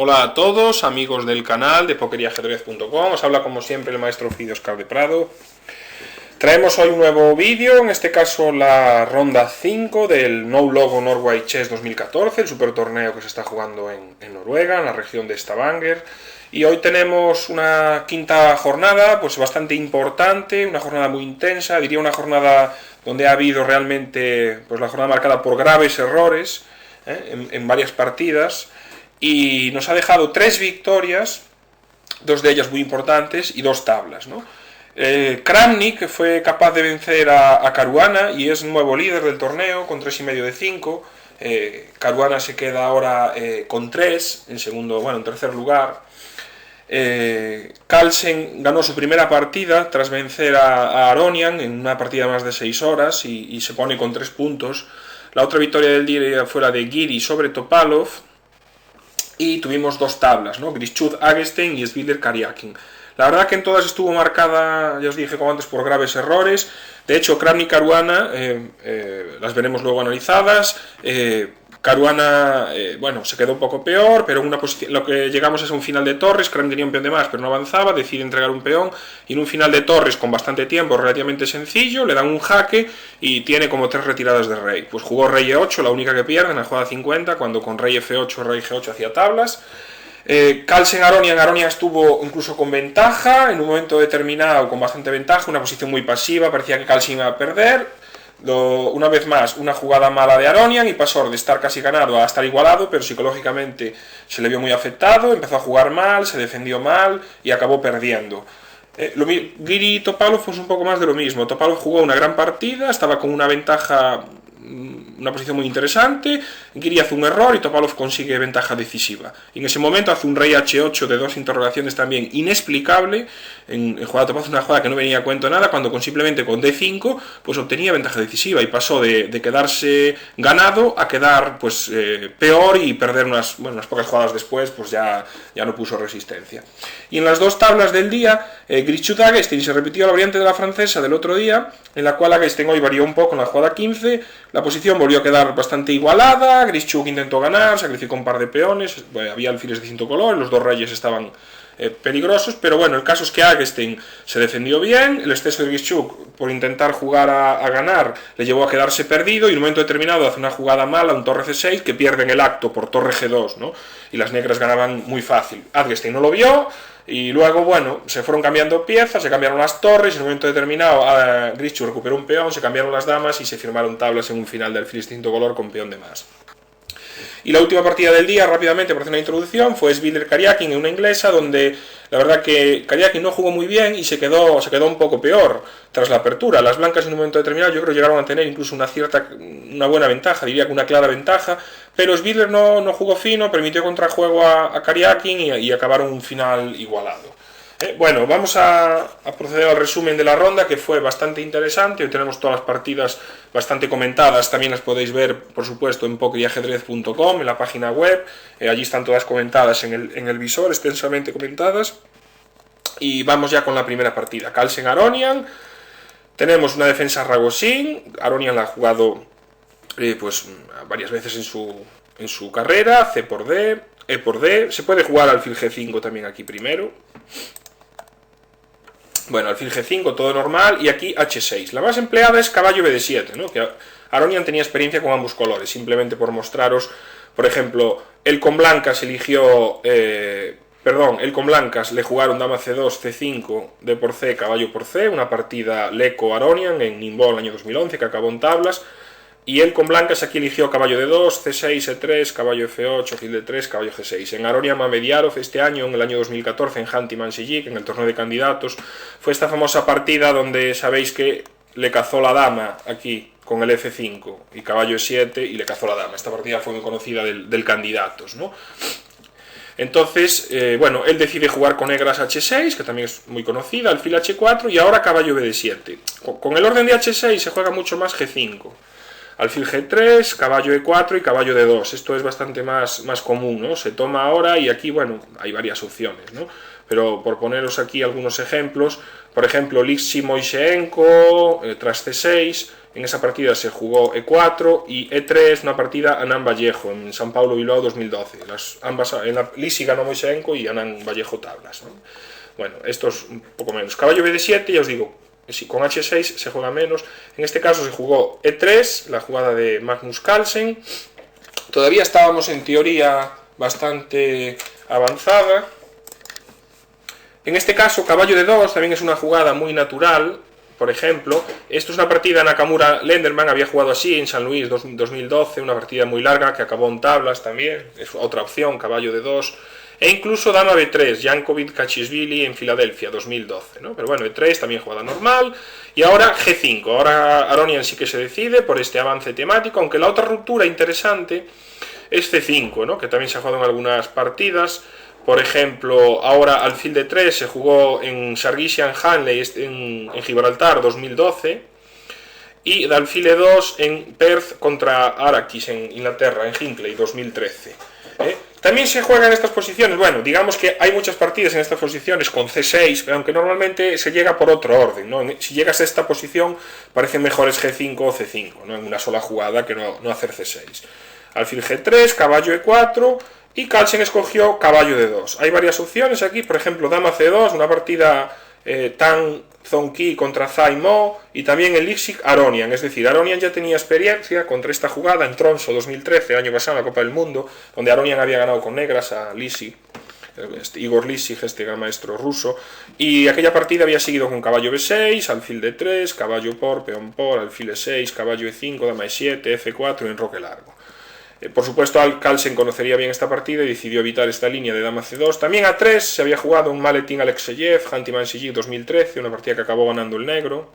Hola a todos, amigos del canal de pokeriajedrez.com. Os habla como siempre el maestro Fidio Oscar de Prado. Traemos hoy un nuevo vídeo, en este caso la ronda 5 del No Logo Norway Chess 2014, el super torneo que se está jugando en Noruega, en la región de Stavanger. Y hoy tenemos una quinta jornada, pues bastante importante, una jornada muy intensa, diría una jornada donde ha habido realmente, pues la jornada marcada por graves errores en varias partidas. Y nos ha dejado 3 victorias, 2 de ellas muy importantes y 2 tablas, ¿no? Kramnik fue capaz de vencer a Caruana y es nuevo líder del torneo con 3,5 de 5. Caruana se queda ahora con 3 en tercer lugar. Carlsen ganó su primera partida tras vencer a Aronian en una partida de más de 6 horas y se pone con 3 puntos. La otra victoria del día fue la de Giri sobre Topalov. Y tuvimos 2 tablas, ¿no? Grischuk Agestein y Svidler Karjakin. La verdad que en todas estuvo marcada, ya os dije como antes, por graves errores. De hecho, Kramnik y Caruana las veremos luego analizadas. Caruana, se quedó un poco peor, pero en una posición, lo que llegamos es a un final de torres. Kramnik tenía un peón de más, pero no avanzaba, decide entregar un peón, y en un final de torres con bastante tiempo, relativamente sencillo, le dan un jaque y tiene como 3 retiradas de rey. Pues jugó rey E8, la única que pierde en la jugada 50, cuando con rey F8, rey G8 hacía tablas. Carlsen Aronian estuvo incluso con ventaja, en un momento determinado con bastante ventaja, una posición muy pasiva, parecía que Carlsen iba a perder. Una vez más, una jugada mala de Aronian y pasó de estar casi ganado a estar igualado, pero psicológicamente se le vio muy afectado, empezó a jugar mal, se defendió mal y acabó perdiendo. Giri y Topalov fue un poco más de lo mismo. Topalov jugó una gran partida, estaba con una ventaja, una posición muy interesante. Giri hace un error y Topalov consigue ventaja decisiva. Y en ese momento hace un rey H8 de 2 interrogaciones también inexplicable. En jugada Topalov, una jugada que no venía a cuento nada, cuando simplemente con D5 pues obtenía ventaja decisiva y pasó de quedarse ganado a quedar pues peor y perder unas pocas jugadas después, pues ya no puso resistencia. Y en las 2 tablas del día, Grischuk Agestein se repitió la variante de la francesa del otro día, en la cual Agestein hoy varió un poco en la jugada 15, la posición volvió a quedar bastante igualada, Grischuk intentó ganar, sacrificó un par de peones, había alfiles de distinto color, los 2 reyes estaban peligrosos, pero bueno, el caso es que Agestein se defendió bien, el exceso de Grischuk por intentar jugar a ganar le llevó a quedarse perdido y en un momento determinado hace una jugada mala, un torre C6, que pierden el acto por torre G2, ¿no? Y las negras ganaban muy fácil. Agestein no lo vio y luego, se fueron cambiando piezas, se cambiaron las torres y en un momento determinado Grischuk recuperó un peón, se cambiaron las damas y se firmaron tablas en un final de alfiles de distinto color con peón de más. Y la última partida del día, rápidamente por hacer una introducción, fue Svidler Karjakin en una inglesa, donde la verdad que Karjakin no jugó muy bien y se quedó un poco peor tras la apertura. Las blancas en un momento determinado yo creo llegaron a tener incluso una buena ventaja, diría que una clara ventaja, pero Svidler no jugó fino, permitió contrajuego a Karjakin y acabaron un final igualado. Vamos a proceder al resumen de la ronda, que fue bastante interesante. Hoy tenemos todas las partidas bastante comentadas, también las podéis ver, por supuesto, en pokeriajedrez.com, en la página web. Allí están todas comentadas en el visor, extensamente comentadas. Y vamos ya con la primera partida. Carlsen Aronian. Tenemos una defensa Ragozin. Aronian la ha jugado varias veces en su carrera. C por D, E por D. Se puede jugar alfil G5 también aquí primero. Bueno, alfil G5, todo normal, y aquí H6. La más empleada es caballo BD7, ¿no? Que Aronian tenía experiencia con ambos colores, simplemente por mostraros, por ejemplo, él con blancas eligió, él con blancas le jugaron dama C2, C5, D por C, caballo por C, una partida Leco-Aronian en Ningbo el año 2011, que acabó en tablas, y él con blancas aquí eligió caballo D2, C6, E3, caballo F8, alfil D3, caballo G6. En Aronian Mamediarov este año, en el año 2014, en Hanti Sijik, en el torneo de candidatos, fue esta famosa partida donde sabéis que le cazó la dama aquí con el F5 y caballo E7 y le cazó la dama. Esta partida fue muy conocida del candidatos, ¿no? Entonces, él decide jugar con negras H6, que también es muy conocida, alfil H4 y ahora caballo BD7. Con el orden de H6 se juega mucho más G5. Alfil G3, caballo E4 y caballo D2. Esto es bastante más común, ¿no? Se toma ahora y aquí, hay varias opciones, ¿no? Pero por poneros aquí algunos ejemplos, por ejemplo, Lixi Moiseenko, tras C6, En esa partida se jugó E4 y E3, una partida Anán Vallejo en San Paulo Bilbao 2012. Ambas, en la Lisi ganó Moisenko y Anán Vallejo tablas, ¿no? Bueno, esto es un poco menos. Caballo BD7, ya os digo, con H6 se juega menos. En este caso se jugó E3, la jugada de Magnus Carlsen. Todavía estábamos en teoría bastante avanzada. En este caso, caballo de 2 también es una jugada muy natural. Por ejemplo, esto es una partida Nakamura-Lenderman, había jugado así en San Luis 2012, una partida muy larga que acabó en tablas también, es otra opción, caballo de 2. E incluso dama B3, Jankovic-Kachishvili en Filadelfia 2012, ¿no? Pero bueno, E3 también jugada normal. Y ahora G5, ahora Aronian sí que se decide por este avance temático, aunque la otra ruptura interesante es C5, ¿no? Que también se ha jugado en algunas partidas. Por ejemplo, ahora alfil de 3 se jugó en Sargisian Hanley en Gibraltar 2012 y de alfil de 2 en Perth contra Arakis en Inglaterra, en Hinckley 2013. También se juega en estas posiciones, bueno, digamos que hay muchas partidas en estas posiciones con C6, aunque normalmente se llega por otro orden, ¿no? Si llegas a esta posición parecen mejores G5 o C5, ¿no? En una sola jugada que no hacer C6. Alfil G3, caballo E4... y Carlsen escogió caballo de 2. Hay varias opciones aquí, por ejemplo, dama C2, una partida Tan Zonki contra Zhai Mo, y también el Lipsik Aronian, es decir, Aronian ya tenía experiencia contra esta jugada en Tromsø 2013, el año pasado en la Copa del Mundo, donde Aronian había ganado con negras a Lipsik, Igor Lipsik, este gran maestro ruso, y aquella partida había seguido con caballo B6, alfil D3, caballo por, peón por, alfil E6, caballo E5, dama E7, F4 y enroque largo. Por supuesto, Carlsen conocería bien esta partida y decidió evitar esta línea de dama C2. También A3 se había jugado un Maletin Alexeyev, Hantiman Sijik 2013, una partida que acabó ganando el negro.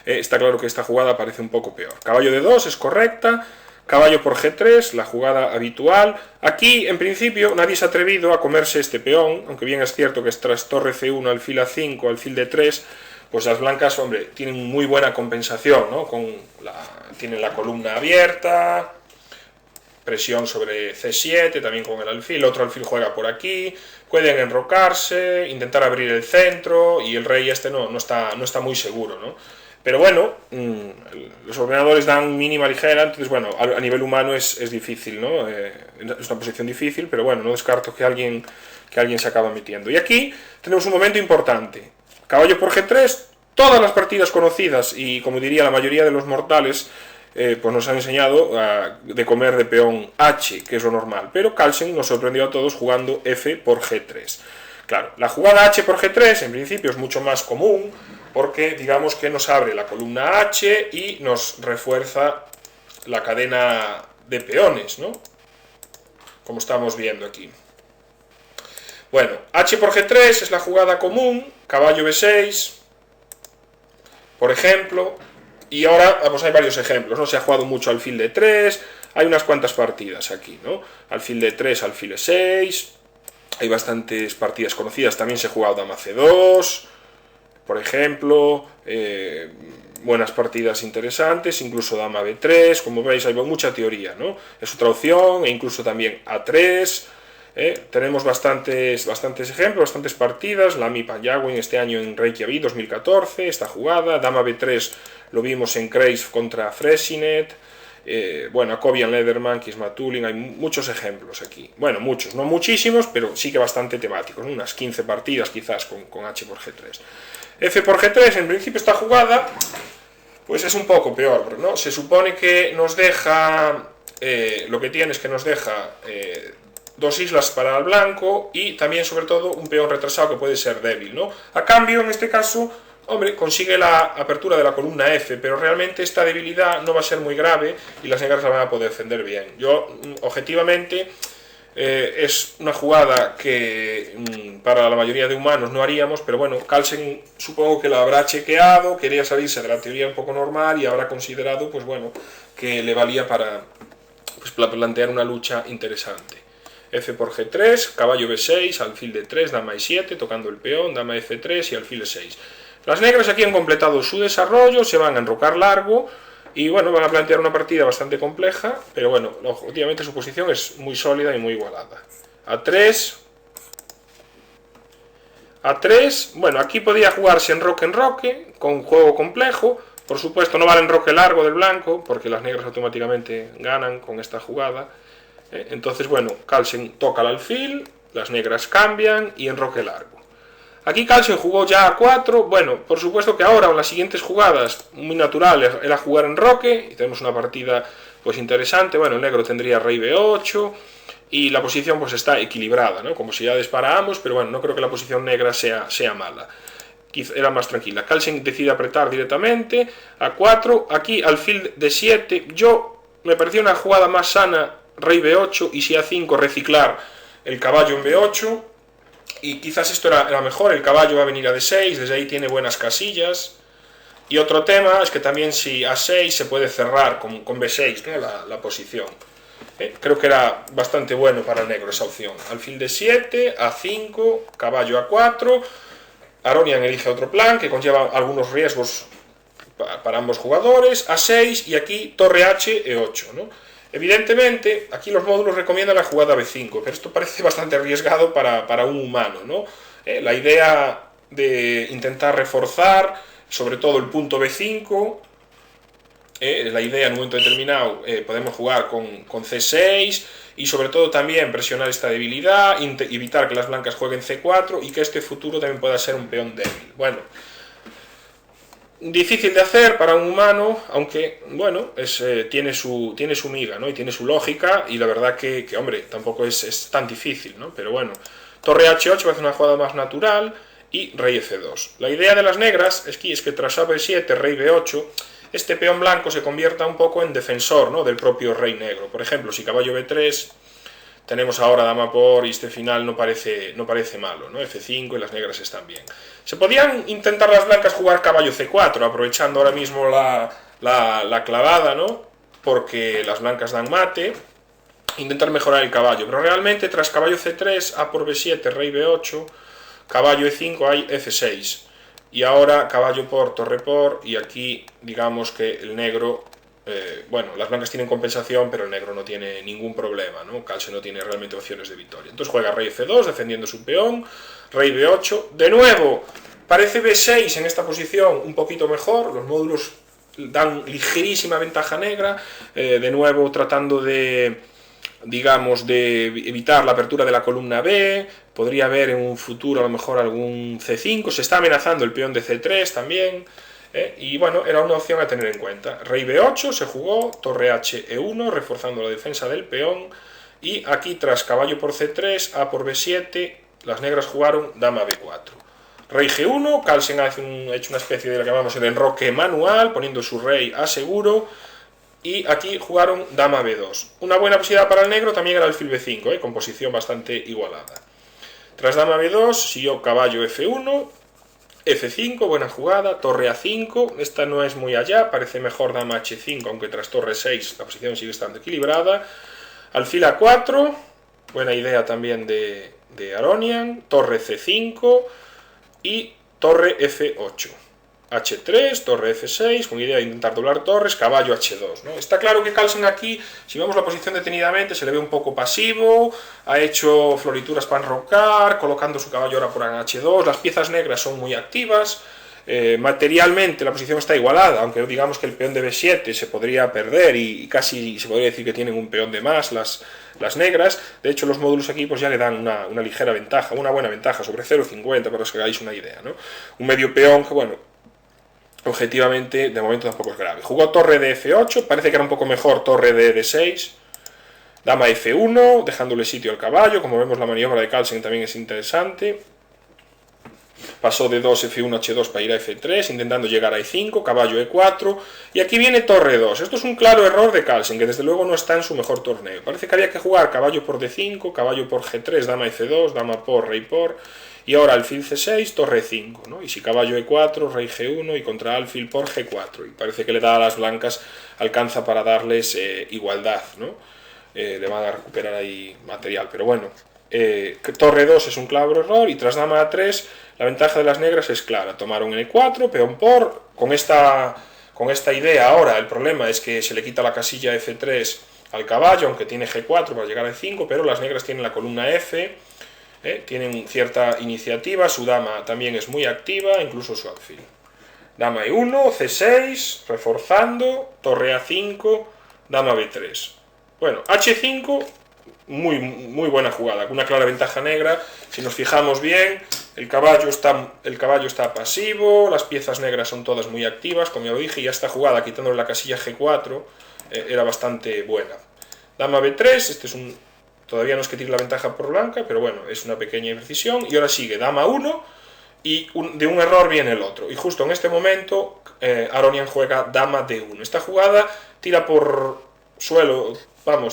Está claro que esta jugada parece un poco peor. Caballo de 2 es correcta, caballo por G3, la jugada habitual. Aquí, en principio, nadie se ha atrevido a comerse este peón, aunque bien es cierto que es tras torre C1, alfil A5, alfil D3, pues las blancas, hombre, tienen muy buena compensación, ¿no? Tienen la columna abierta, presión sobre C7, también con el alfil, otro alfil juega por aquí, pueden enrocarse, intentar abrir el centro, y el rey este no está muy seguro, ¿no? Pero bueno, los ordenadores dan mínima ligera, entonces bueno, a nivel humano es difícil, ¿no? Es una posición difícil, pero bueno, no descarto que alguien se acaba metiendo. Y aquí tenemos un momento importante. Caballo por G3, todas las partidas conocidas y como diría la mayoría de los mortales, pues nos han enseñado de comer de peón H, que es lo normal, pero Carlsen nos sorprendió a todos jugando F por G3. Claro, la jugada H por G3 en principio es mucho más común porque digamos que nos abre la columna H y nos refuerza la cadena de peones, ¿no? Como estamos viendo aquí. Bueno, H por G3 es la jugada común, caballo B6, por ejemplo, y ahora pues hay varios ejemplos, ¿no? Se ha jugado mucho alfil D3, hay unas cuantas partidas aquí, ¿no? Alfil D3, alfil E6, hay bastantes partidas conocidas, también se ha jugado dama C2, por ejemplo, buenas partidas interesantes, incluso dama B3, como veis hay mucha teoría, ¿no? Es otra opción, e incluso también A3. Tenemos bastantes ejemplos, bastantes partidas. Lami Panjawin este año en Reykjavik 2014, esta jugada. Dama B3 lo vimos en Kreis contra Fresinet. Bueno, Akobian Lederman, Kismatulin, hay muchos ejemplos aquí. Bueno, muchos, no muchísimos, pero sí que bastante temáticos, ¿no? Unas 15 partidas quizás con H por G3. F por G3, en principio esta jugada pues es un poco peor, ¿no? Se supone que nos deja, lo que tiene es que nos deja dos islas para el blanco y también sobre todo un peón retrasado que puede ser débil, ¿no? A cambio, en este caso, hombre, consigue la apertura de la columna F, pero realmente esta debilidad no va a ser muy grave y las negras la van a poder defender bien. Yo, objetivamente, es una jugada que para la mayoría de humanos no haríamos, pero bueno, Carlsen supongo que la habrá chequeado, quería salirse de la teoría un poco normal y habrá considerado, pues bueno, que le valía para plantear una lucha interesante. F por G3, caballo B6, alfil D3, dama E7, tocando el peón, dama F3 y alfil E6. Las negras aquí han completado su desarrollo, se van a enrocar largo y bueno, van a plantear una partida bastante compleja, pero bueno, objetivamente su posición es muy sólida y muy igualada. A3, bueno, aquí podía jugarse enroque con juego complejo, Por supuesto, no vale enroque largo del blanco, porque las negras automáticamente ganan con esta jugada. Entonces, bueno, Carlsen toca el alfil, las negras cambian y enroque largo. Aquí Carlsen jugó ya a4. Bueno, por supuesto que ahora en las siguientes jugadas, muy natural, era jugar enroque, y tenemos una partida pues interesante. Bueno, el negro tendría rey b8, y la posición pues está equilibrada, ¿no? Como si ya dispara ambos, pero bueno, no creo que la posición negra sea mala. Era más tranquila. Carlsen decide apretar directamente a 4. Aquí alfil d7. Me parecía una jugada más sana, rey b8, y si a5 reciclar el caballo en b8. Y quizás esto era mejor. El caballo va a venir a d6, desde ahí tiene buenas casillas. Y otro tema es que también si a6 se puede cerrar con b6, ¿no? la posición. Creo que era bastante bueno para el negro esa opción. Alfil d7, a5, caballo a4. Aronian elige otro plan que conlleva algunos riesgos para ambos jugadores, a6, y aquí torre h, e8, ¿no? Evidentemente, aquí los módulos recomiendan la jugada b5, pero esto parece bastante arriesgado para un humano, ¿no? La idea de intentar reforzar, sobre todo el punto b5, la idea en un momento determinado, podemos jugar con c6, y sobre todo también presionar esta debilidad, evitar que las blancas jueguen c4 y que este futuro también pueda ser un peón débil. Bueno, difícil de hacer para un humano, aunque, bueno, tiene su miga, ¿no? Y tiene su lógica, y la verdad que hombre, tampoco es tan difícil, ¿no? Pero bueno, torre h8 va a hacer una jugada más natural, y rey f2. La idea de las negras es que tras a7, rey b8, este peón blanco se convierta un poco en defensor, ¿no? Del propio rey negro. Por ejemplo, si caballo b3, tenemos ahora dama por, y este final no parece malo, ¿no? f5 y las negras están bien. Se podían intentar las blancas jugar caballo c4, aprovechando ahora mismo la clavada, ¿no? Porque las blancas dan mate, intentar mejorar el caballo, pero realmente tras caballo c3, a por b7, rey b8, caballo e5, hay f6. Y ahora caballo por, torre por, y aquí digamos que el negro, bueno, las blancas tienen compensación, pero el negro no tiene ningún problema, ¿no? Carlsen no tiene realmente opciones de victoria. Entonces juega rey f2, defendiendo su peón, rey b8, de nuevo, parece b6 en esta posición un poquito mejor, los módulos dan ligerísima ventaja negra, de nuevo tratando de, digamos, de evitar la apertura de la columna B. Podría haber en un futuro a lo mejor algún c5, se está amenazando el peón de c3 también, y bueno, era una opción a tener en cuenta. Rey b8 se jugó, torre h, e1, reforzando la defensa del peón, y aquí tras caballo por c3, a por b7, las negras jugaron dama b4. Rey g1, Carlsen ha hecho una especie de lo que llamamos el enroque manual, poniendo su rey a seguro, y aquí jugaron dama b2. Una buena posibilidad para el negro también era el alfil b5, con posición bastante igualada. Tras dama b2 siguió caballo f1, f5, buena jugada, torre a5, esta no es muy allá, parece mejor dama h5, aunque tras torre 6 la posición sigue estando equilibrada. Alfil a4, buena idea también de Aronian, torre c5 y torre f8. H3, torre F6, con idea de intentar doblar torres, caballo H2, ¿no? Está claro que Carlsen aquí, si vemos la posición detenidamente, se le ve un poco pasivo, ha hecho florituras para enrocar, colocando su caballo ahora por H2, las piezas negras son muy activas, materialmente la posición está igualada, aunque digamos que el peón de B7 se podría perder y casi se podría decir que tienen un peón de más las negras. De hecho, los módulos aquí pues ya le dan una ligera ventaja, una buena ventaja sobre 0,50, para que os hagáis una idea, ¿no? Un medio peón que, bueno, objetivamente de momento tampoco es grave. Jugó torre de F8, parece que era un poco mejor torre de D6, dama F1, dejándole sitio al caballo. Como vemos, la maniobra de Carlsen también es interesante. Pasó de 2 F1 H2 para ir a F3, intentando llegar a E5, caballo E4, y aquí viene torre 2. Esto es un claro error de Carlsen, que desde luego no está en su mejor torneo. Parece que había que jugar caballo por D5, caballo por G3, dama F2, dama por, rey por, y ahora alfil C6, torre 5, ¿no? Y si caballo E4, rey G1 y contra alfil por G4. Y parece que le da a las blancas, alcanza para darles igualdad, ¿no? Le van a recuperar ahí material, pero bueno. Torre 2 es un claro error, y tras dama A3 la ventaja de las negras es clara. Tomaron en E4, peón por, con esta idea ahora el problema es que se le quita la casilla F3 al caballo, aunque tiene G4 para llegar a E5, pero las negras tienen la columna F, tienen cierta iniciativa, su dama también es muy activa, incluso su alfil. Dama E1, C6, reforzando, torre A5, dama B3. Bueno, H5, muy buena jugada, con una clara ventaja negra. Si nos fijamos bien, el caballo está pasivo, las piezas negras son todas muy activas, como ya lo dije, y esta jugada, quitándole la casilla G4, era bastante buena. Dama B3, todavía no es que tire la ventaja por blanca, pero bueno, es una pequeña imprecisión. Y ahora sigue Dama 1, y de un error viene el otro. Y justo en este momento, Aronian juega Dama D1. Esta jugada tira por suelo,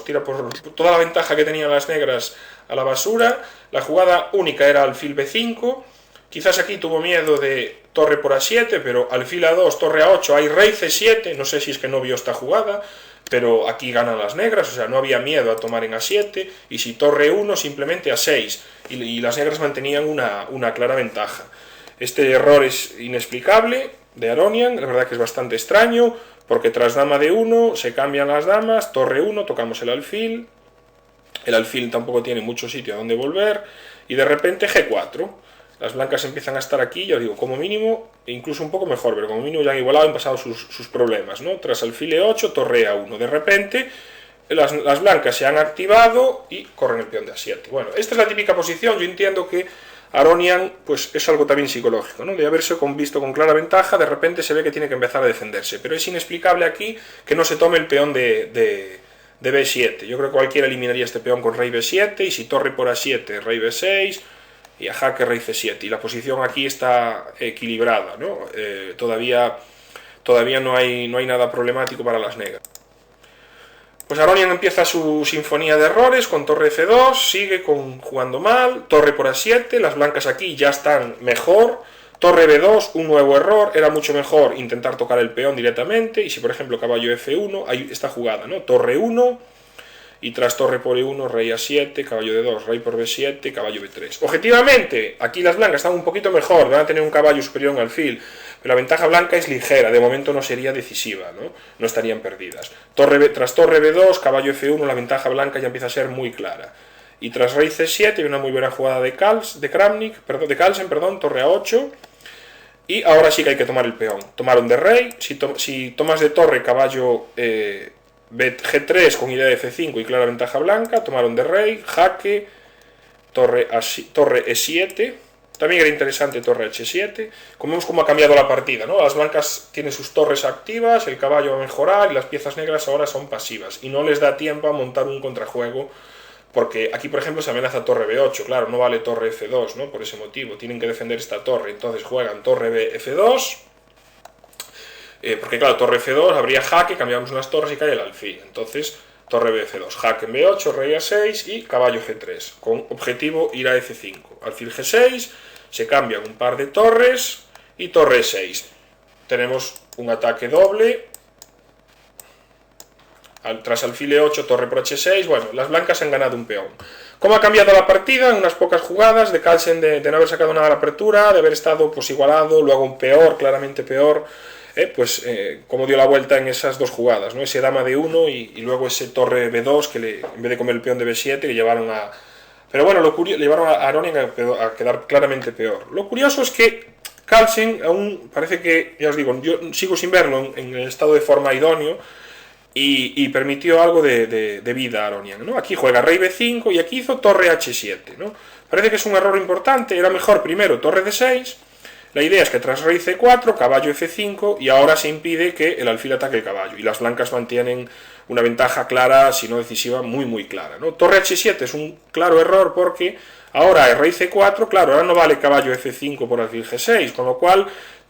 tira por toda la ventaja que tenían las negras a la basura. La jugada única era alfil B5. Quizás aquí tuvo miedo de torre por A7, pero alfil A2, torre A8, hay rey C7. No sé si es que no vio esta jugada, pero aquí ganan las negras, o sea, no había miedo a tomar en A7, y si torre 1, simplemente A6, y las negras mantenían una clara ventaja. Este error es inexplicable de Aronian, la verdad que es bastante extraño, porque tras dama D1 se cambian las damas, torre 1, tocamos el alfil tampoco tiene mucho sitio a donde volver, y de repente G4. Las blancas empiezan a estar aquí, ya os digo, como mínimo, incluso un poco mejor, pero como mínimo ya han igualado y han pasado sus problemas, ¿no? Tras alfil E8, torre A1. De repente, las blancas se han activado y corren el peón de A7. Bueno, esta es la típica posición. Yo entiendo que Aronian, pues es algo también psicológico, ¿no? De haberse visto con clara ventaja, de repente se ve que tiene que empezar a defenderse. Pero es inexplicable aquí que no se tome el peón de B7. Yo creo que cualquiera eliminaría este peón con rey B7, y si torre por A7, rey B6... y a jaque rey C7, y la posición aquí está equilibrada, ¿no? Todavía no hay nada problemático para las negras. Pues Aronian empieza su sinfonía de errores con torre F2, sigue jugando mal, torre por A7, las blancas aquí ya están mejor, torre B2, un nuevo error, era mucho mejor intentar tocar el peón directamente, y si por ejemplo caballo F1, hay esta jugada, ¿no? Torre 1, y tras torre por E1, rey A7, caballo D2, rey por B7, caballo B3. Objetivamente, aquí las blancas están un poquito mejor, van a tener un caballo superior en alfil, pero la ventaja blanca es ligera, de momento no sería decisiva, no estarían perdidas. Tras torre B2, caballo F1, la ventaja blanca ya empieza a ser muy clara. Y tras rey C7, hay una muy buena jugada de Carlsen, torre A8, y ahora sí que hay que tomar el peón. Tomaron de rey, si tomas de torre, caballo G3 con idea de F5 y clara ventaja blanca, tomaron de rey, jaque, torre E7, también era interesante torre H7, como vemos cómo ha cambiado la partida, ¿no? Las blancas tienen sus torres activas, el caballo va a mejorar, y las piezas negras ahora son pasivas, y no les da tiempo a montar un contrajuego, porque aquí por ejemplo se amenaza torre B8, claro, no vale torre F2, ¿no? Por ese motivo, tienen que defender esta torre, entonces juegan torre F2, porque claro, torre F2, habría jaque, cambiamos unas torres y cae el alfil. Entonces, torre F2, jaque en B8, rey A6 y caballo G3, con objetivo ir a F5. Alfil G6, se cambian un par de torres y torre E6. Tenemos un ataque doble. Tras alfil E8, torre por H6, bueno, las blancas han ganado un peón. ¿Cómo ha cambiado la partida? En unas pocas jugadas, de Carlsen de no haber sacado nada a la apertura, de haber estado pues igualado, luego un peor, claramente peor. Como dio la vuelta en esas dos jugadas, ¿no? Ese dama de 1 y luego ese torre B2 que en vez de comer el peón de B7 le llevaron a... Pero bueno, le llevaron a Aronian a quedar claramente peor. Lo curioso es que Carlsen aún parece que, ya os digo, yo sigo sin verlo en el estado de forma idóneo, y permitió algo de vida a Aronian, ¿no? Aquí juega rey B5 y aquí hizo torre H7, ¿no? Parece que es un error importante, era mejor primero torre D6. La idea es que tras rey C4, caballo F5, y ahora se impide que el alfil ataque el caballo, y las blancas mantienen una ventaja clara, si no decisiva, muy clara, ¿no? Torre H7 es un claro error porque ahora el rey C4, claro, ahora no vale caballo F5 por alfil G6, con lo cual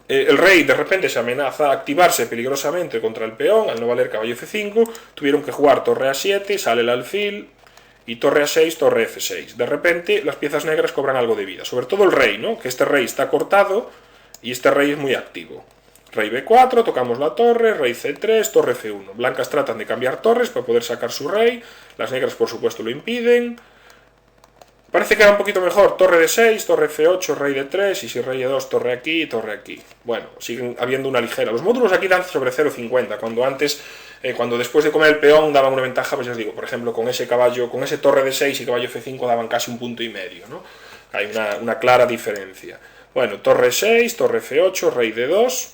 el rey de repente se amenaza a activarse peligrosamente contra el peón, al no valer caballo F5, tuvieron que jugar torre A7, sale el alfil, y torre A6, torre F6. De repente las piezas negras cobran algo de vida, sobre todo el rey, ¿no? Que este rey está cortado y este rey es muy activo. Rey B4, tocamos la torre, rey C3, torre F1. Blancas tratan de cambiar torres para poder sacar su rey, las negras por supuesto lo impiden. Parece que era un poquito mejor torre D6, torre F8, rey D3, y si rey E2, torre aquí y torre aquí. Bueno, siguen habiendo una ligera. Los módulos aquí dan sobre 0,50, cuando antes, cuando después de comer el peón daban una ventaja, pues ya os digo, por ejemplo, con ese caballo, con ese torre D6 y caballo F5 daban casi 1,5 puntos, ¿no? Hay una clara diferencia. Bueno, torre 6, torre F8, rey D2,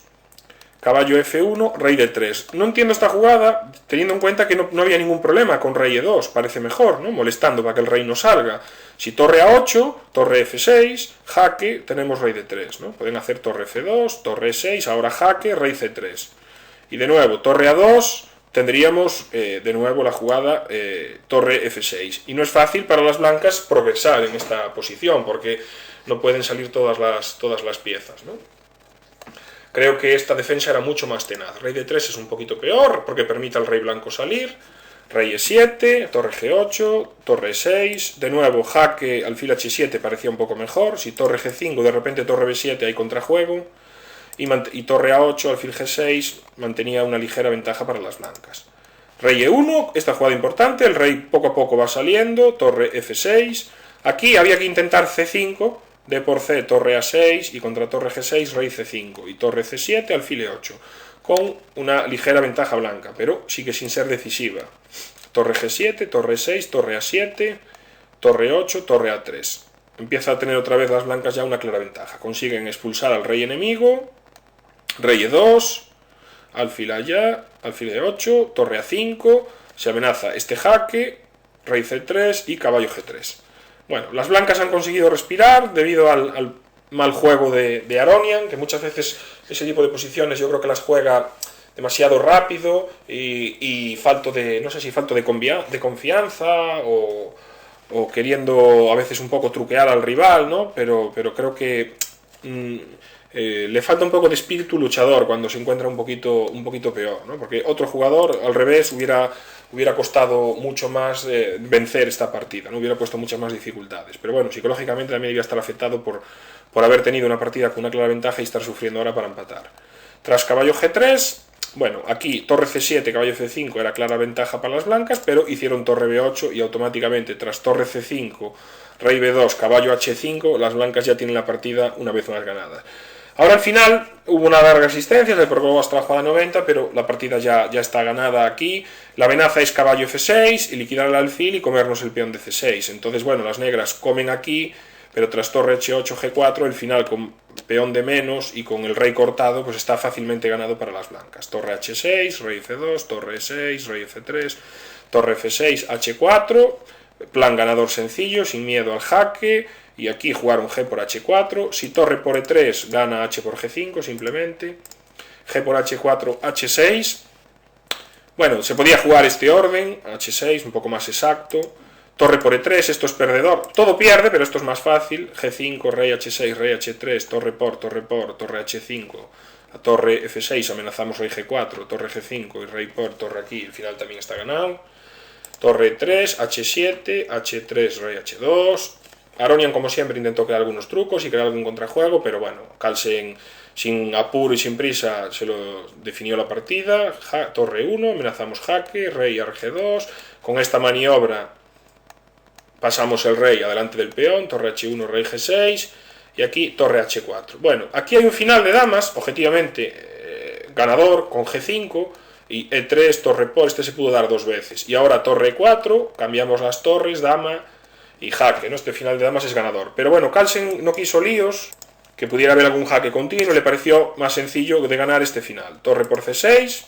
caballo F1, rey D3. No entiendo esta jugada, teniendo en cuenta que no había ningún problema con rey E2, parece mejor, ¿no? Molestando para que el rey no salga. Si torre A8, torre F6, jaque, tenemos rey D3, ¿no? Pueden hacer torre F2, torre E6, ahora jaque, rey C3. Y de nuevo, torre A2, tendríamos de nuevo la jugada torre F6. Y no es fácil para las blancas progresar en esta posición, porque no pueden salir todas las piezas, ¿no? Creo que esta defensa era mucho más tenaz. Rey D3 es un poquito peor, porque permite al rey blanco salir. Rey E7, torre G8, torre E6, de nuevo jaque, alfil H7 parecía un poco mejor. Si torre G5, de repente torre B7 hay contrajuego. Y torre A8, alfil G6, mantenía una ligera ventaja para las blancas. Rey E1, esta jugada importante, el rey poco a poco va saliendo, torre F6. Aquí había que intentar C5, D por C, torre A6 y contra torre G6, rey C5 y torre C7, alfil E8, con una ligera ventaja blanca, pero sigue sin ser decisiva. Torre G7, torre 6, torre A7, torre 8, torre A3. Empieza a tener otra vez las blancas ya una clara ventaja. Consiguen expulsar al rey enemigo, rey E2, alfil A, alfil E8, torre A5, se amenaza este jaque, rey C3 y caballo G3. Bueno, las blancas han conseguido respirar debido al mal juego de Aronian, que muchas veces ese tipo de posiciones yo creo que las juega demasiado rápido y falto de, no sé si falto de confianza o queriendo a veces un poco truquear al rival, ¿no? Pero creo que le falta un poco de espíritu luchador cuando se encuentra un poquito peor, ¿no? Porque otro jugador al revés hubiera costado mucho más vencer esta partida, no hubiera puesto muchas más dificultades. Pero bueno, psicológicamente también debía estar afectado por haber tenido una partida con una clara ventaja y estar sufriendo ahora para empatar. Tras caballo G3, bueno, aquí torre C7, caballo C5 era clara ventaja para las blancas, pero hicieron torre B8 y automáticamente tras torre C5, rey B2, caballo H5, las blancas ya tienen la partida una vez más ganada. Ahora al final hubo una larga asistencia, se prorrogó hasta la jugada 90, pero la partida ya está ganada aquí. La amenaza es caballo F6 y liquidar el alfil y comernos el peón de C6. Entonces, bueno, las negras comen aquí, pero tras torre H8, G4, el final con peón de menos y con el rey cortado, pues está fácilmente ganado para las blancas. Torre H6, rey F2, torre E6, rey F3, torre F6, H4, plan ganador sencillo, sin miedo al jaque. Y aquí jugaron G por H4, si torre por E3 gana H por G5 simplemente, G por H4, H6, bueno, se podía jugar este orden, H6, un poco más exacto, torre por E3, esto es perdedor, todo pierde, pero esto es más fácil, G5, rey H6, rey H3, torre por, torre H5, a torre F6 amenazamos rey G4, torre G5 y rey por, torre aquí, el final también está ganado, torre 3, H7, H3, rey H2, Aronian, como siempre, intentó crear algunos trucos y crear algún contrajuego, pero bueno, Carlsen, sin apuro y sin prisa, se lo definió la partida. Torre 1, amenazamos jaque, rey Rg2. Con esta maniobra pasamos el rey adelante del peón, torre H1, rey G6, y aquí torre H4. Bueno, aquí hay un final de damas, objetivamente ganador, con G5, y E3, torre por, este se pudo dar dos veces. Y ahora torre 4, cambiamos las torres, dama y jaque, ¿no? Este final de damas es ganador. Pero bueno, Carlsen no quiso líos, que pudiera haber algún jaque continuo, le pareció más sencillo de ganar este final. Torre por C6,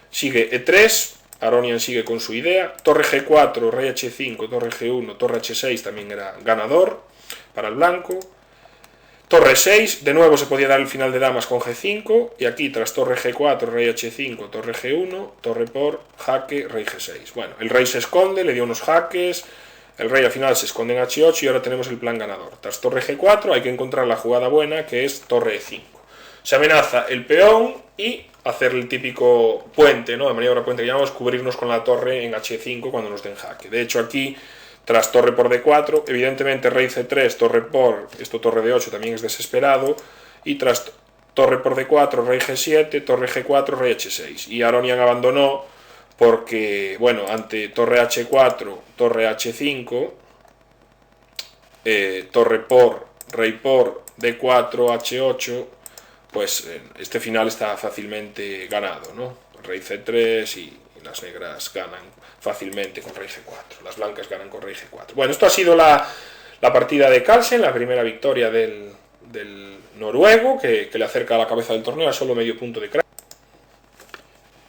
sigue E3, Aronian sigue con su idea, torre G4, rey H5, torre G1, torre H6 también era ganador para el blanco. Torre 6, de nuevo se podía dar el final de damas con G5, y aquí tras torre G4, rey H5, torre G1, torre por, jaque, rey G6. Bueno, el rey se esconde, le dio unos jaques, el rey al final se esconde en H8 y ahora tenemos el plan ganador. Tras torre G4 hay que encontrar la jugada buena, que es torre E5. Se amenaza el peón y hacer el típico puente, ¿no? De maniobra puente que llamamos, cubrirnos con la torre en H5 cuando nos den jaque. De hecho aquí, tras torre por D4, evidentemente rey C3, torre por, esto torre D8 también es desesperado, y tras torre por D4, rey G7, torre G4, rey H6. Y Aronian abandonó porque, bueno, ante torre H4, torre H5, torre por, rey por, D4, H8, pues este final está fácilmente ganado, ¿no? Rey C3 y las negras ganan fácilmente con rey G4, las blancas ganan con rey G4. Bueno, esto ha sido la partida de Carlsen, la primera victoria del del noruego, que le acerca a la cabeza del torneo a solo medio punto de Kramnik.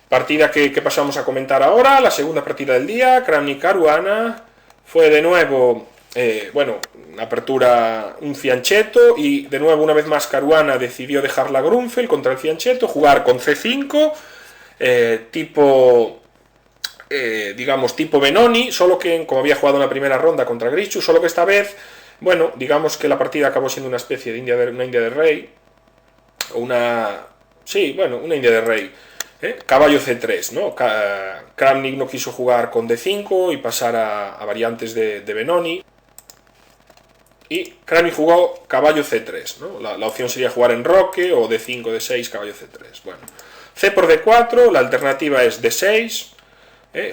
Partida que pasamos a comentar ahora, la segunda partida del día, Kramnik-Caruana. Fue de nuevo, una apertura, un fianchetto, y de nuevo, una vez más, Caruana decidió dejar la Grunfeld contra el fianchetto, jugar con C5, tipo Benoni, solo que, como había jugado en la primera ronda contra Grichu, solo que esta vez, digamos que la partida acabó siendo una especie de una India de Rey, una India de Rey. Caballo C3, ¿no? Kramnik no quiso jugar con D5 y pasar a variantes de Benoni, y Kramnik jugó caballo C3, ¿no? La opción sería jugar en roque o D5, D6, caballo C3. Bueno, C por D4, la alternativa es D6,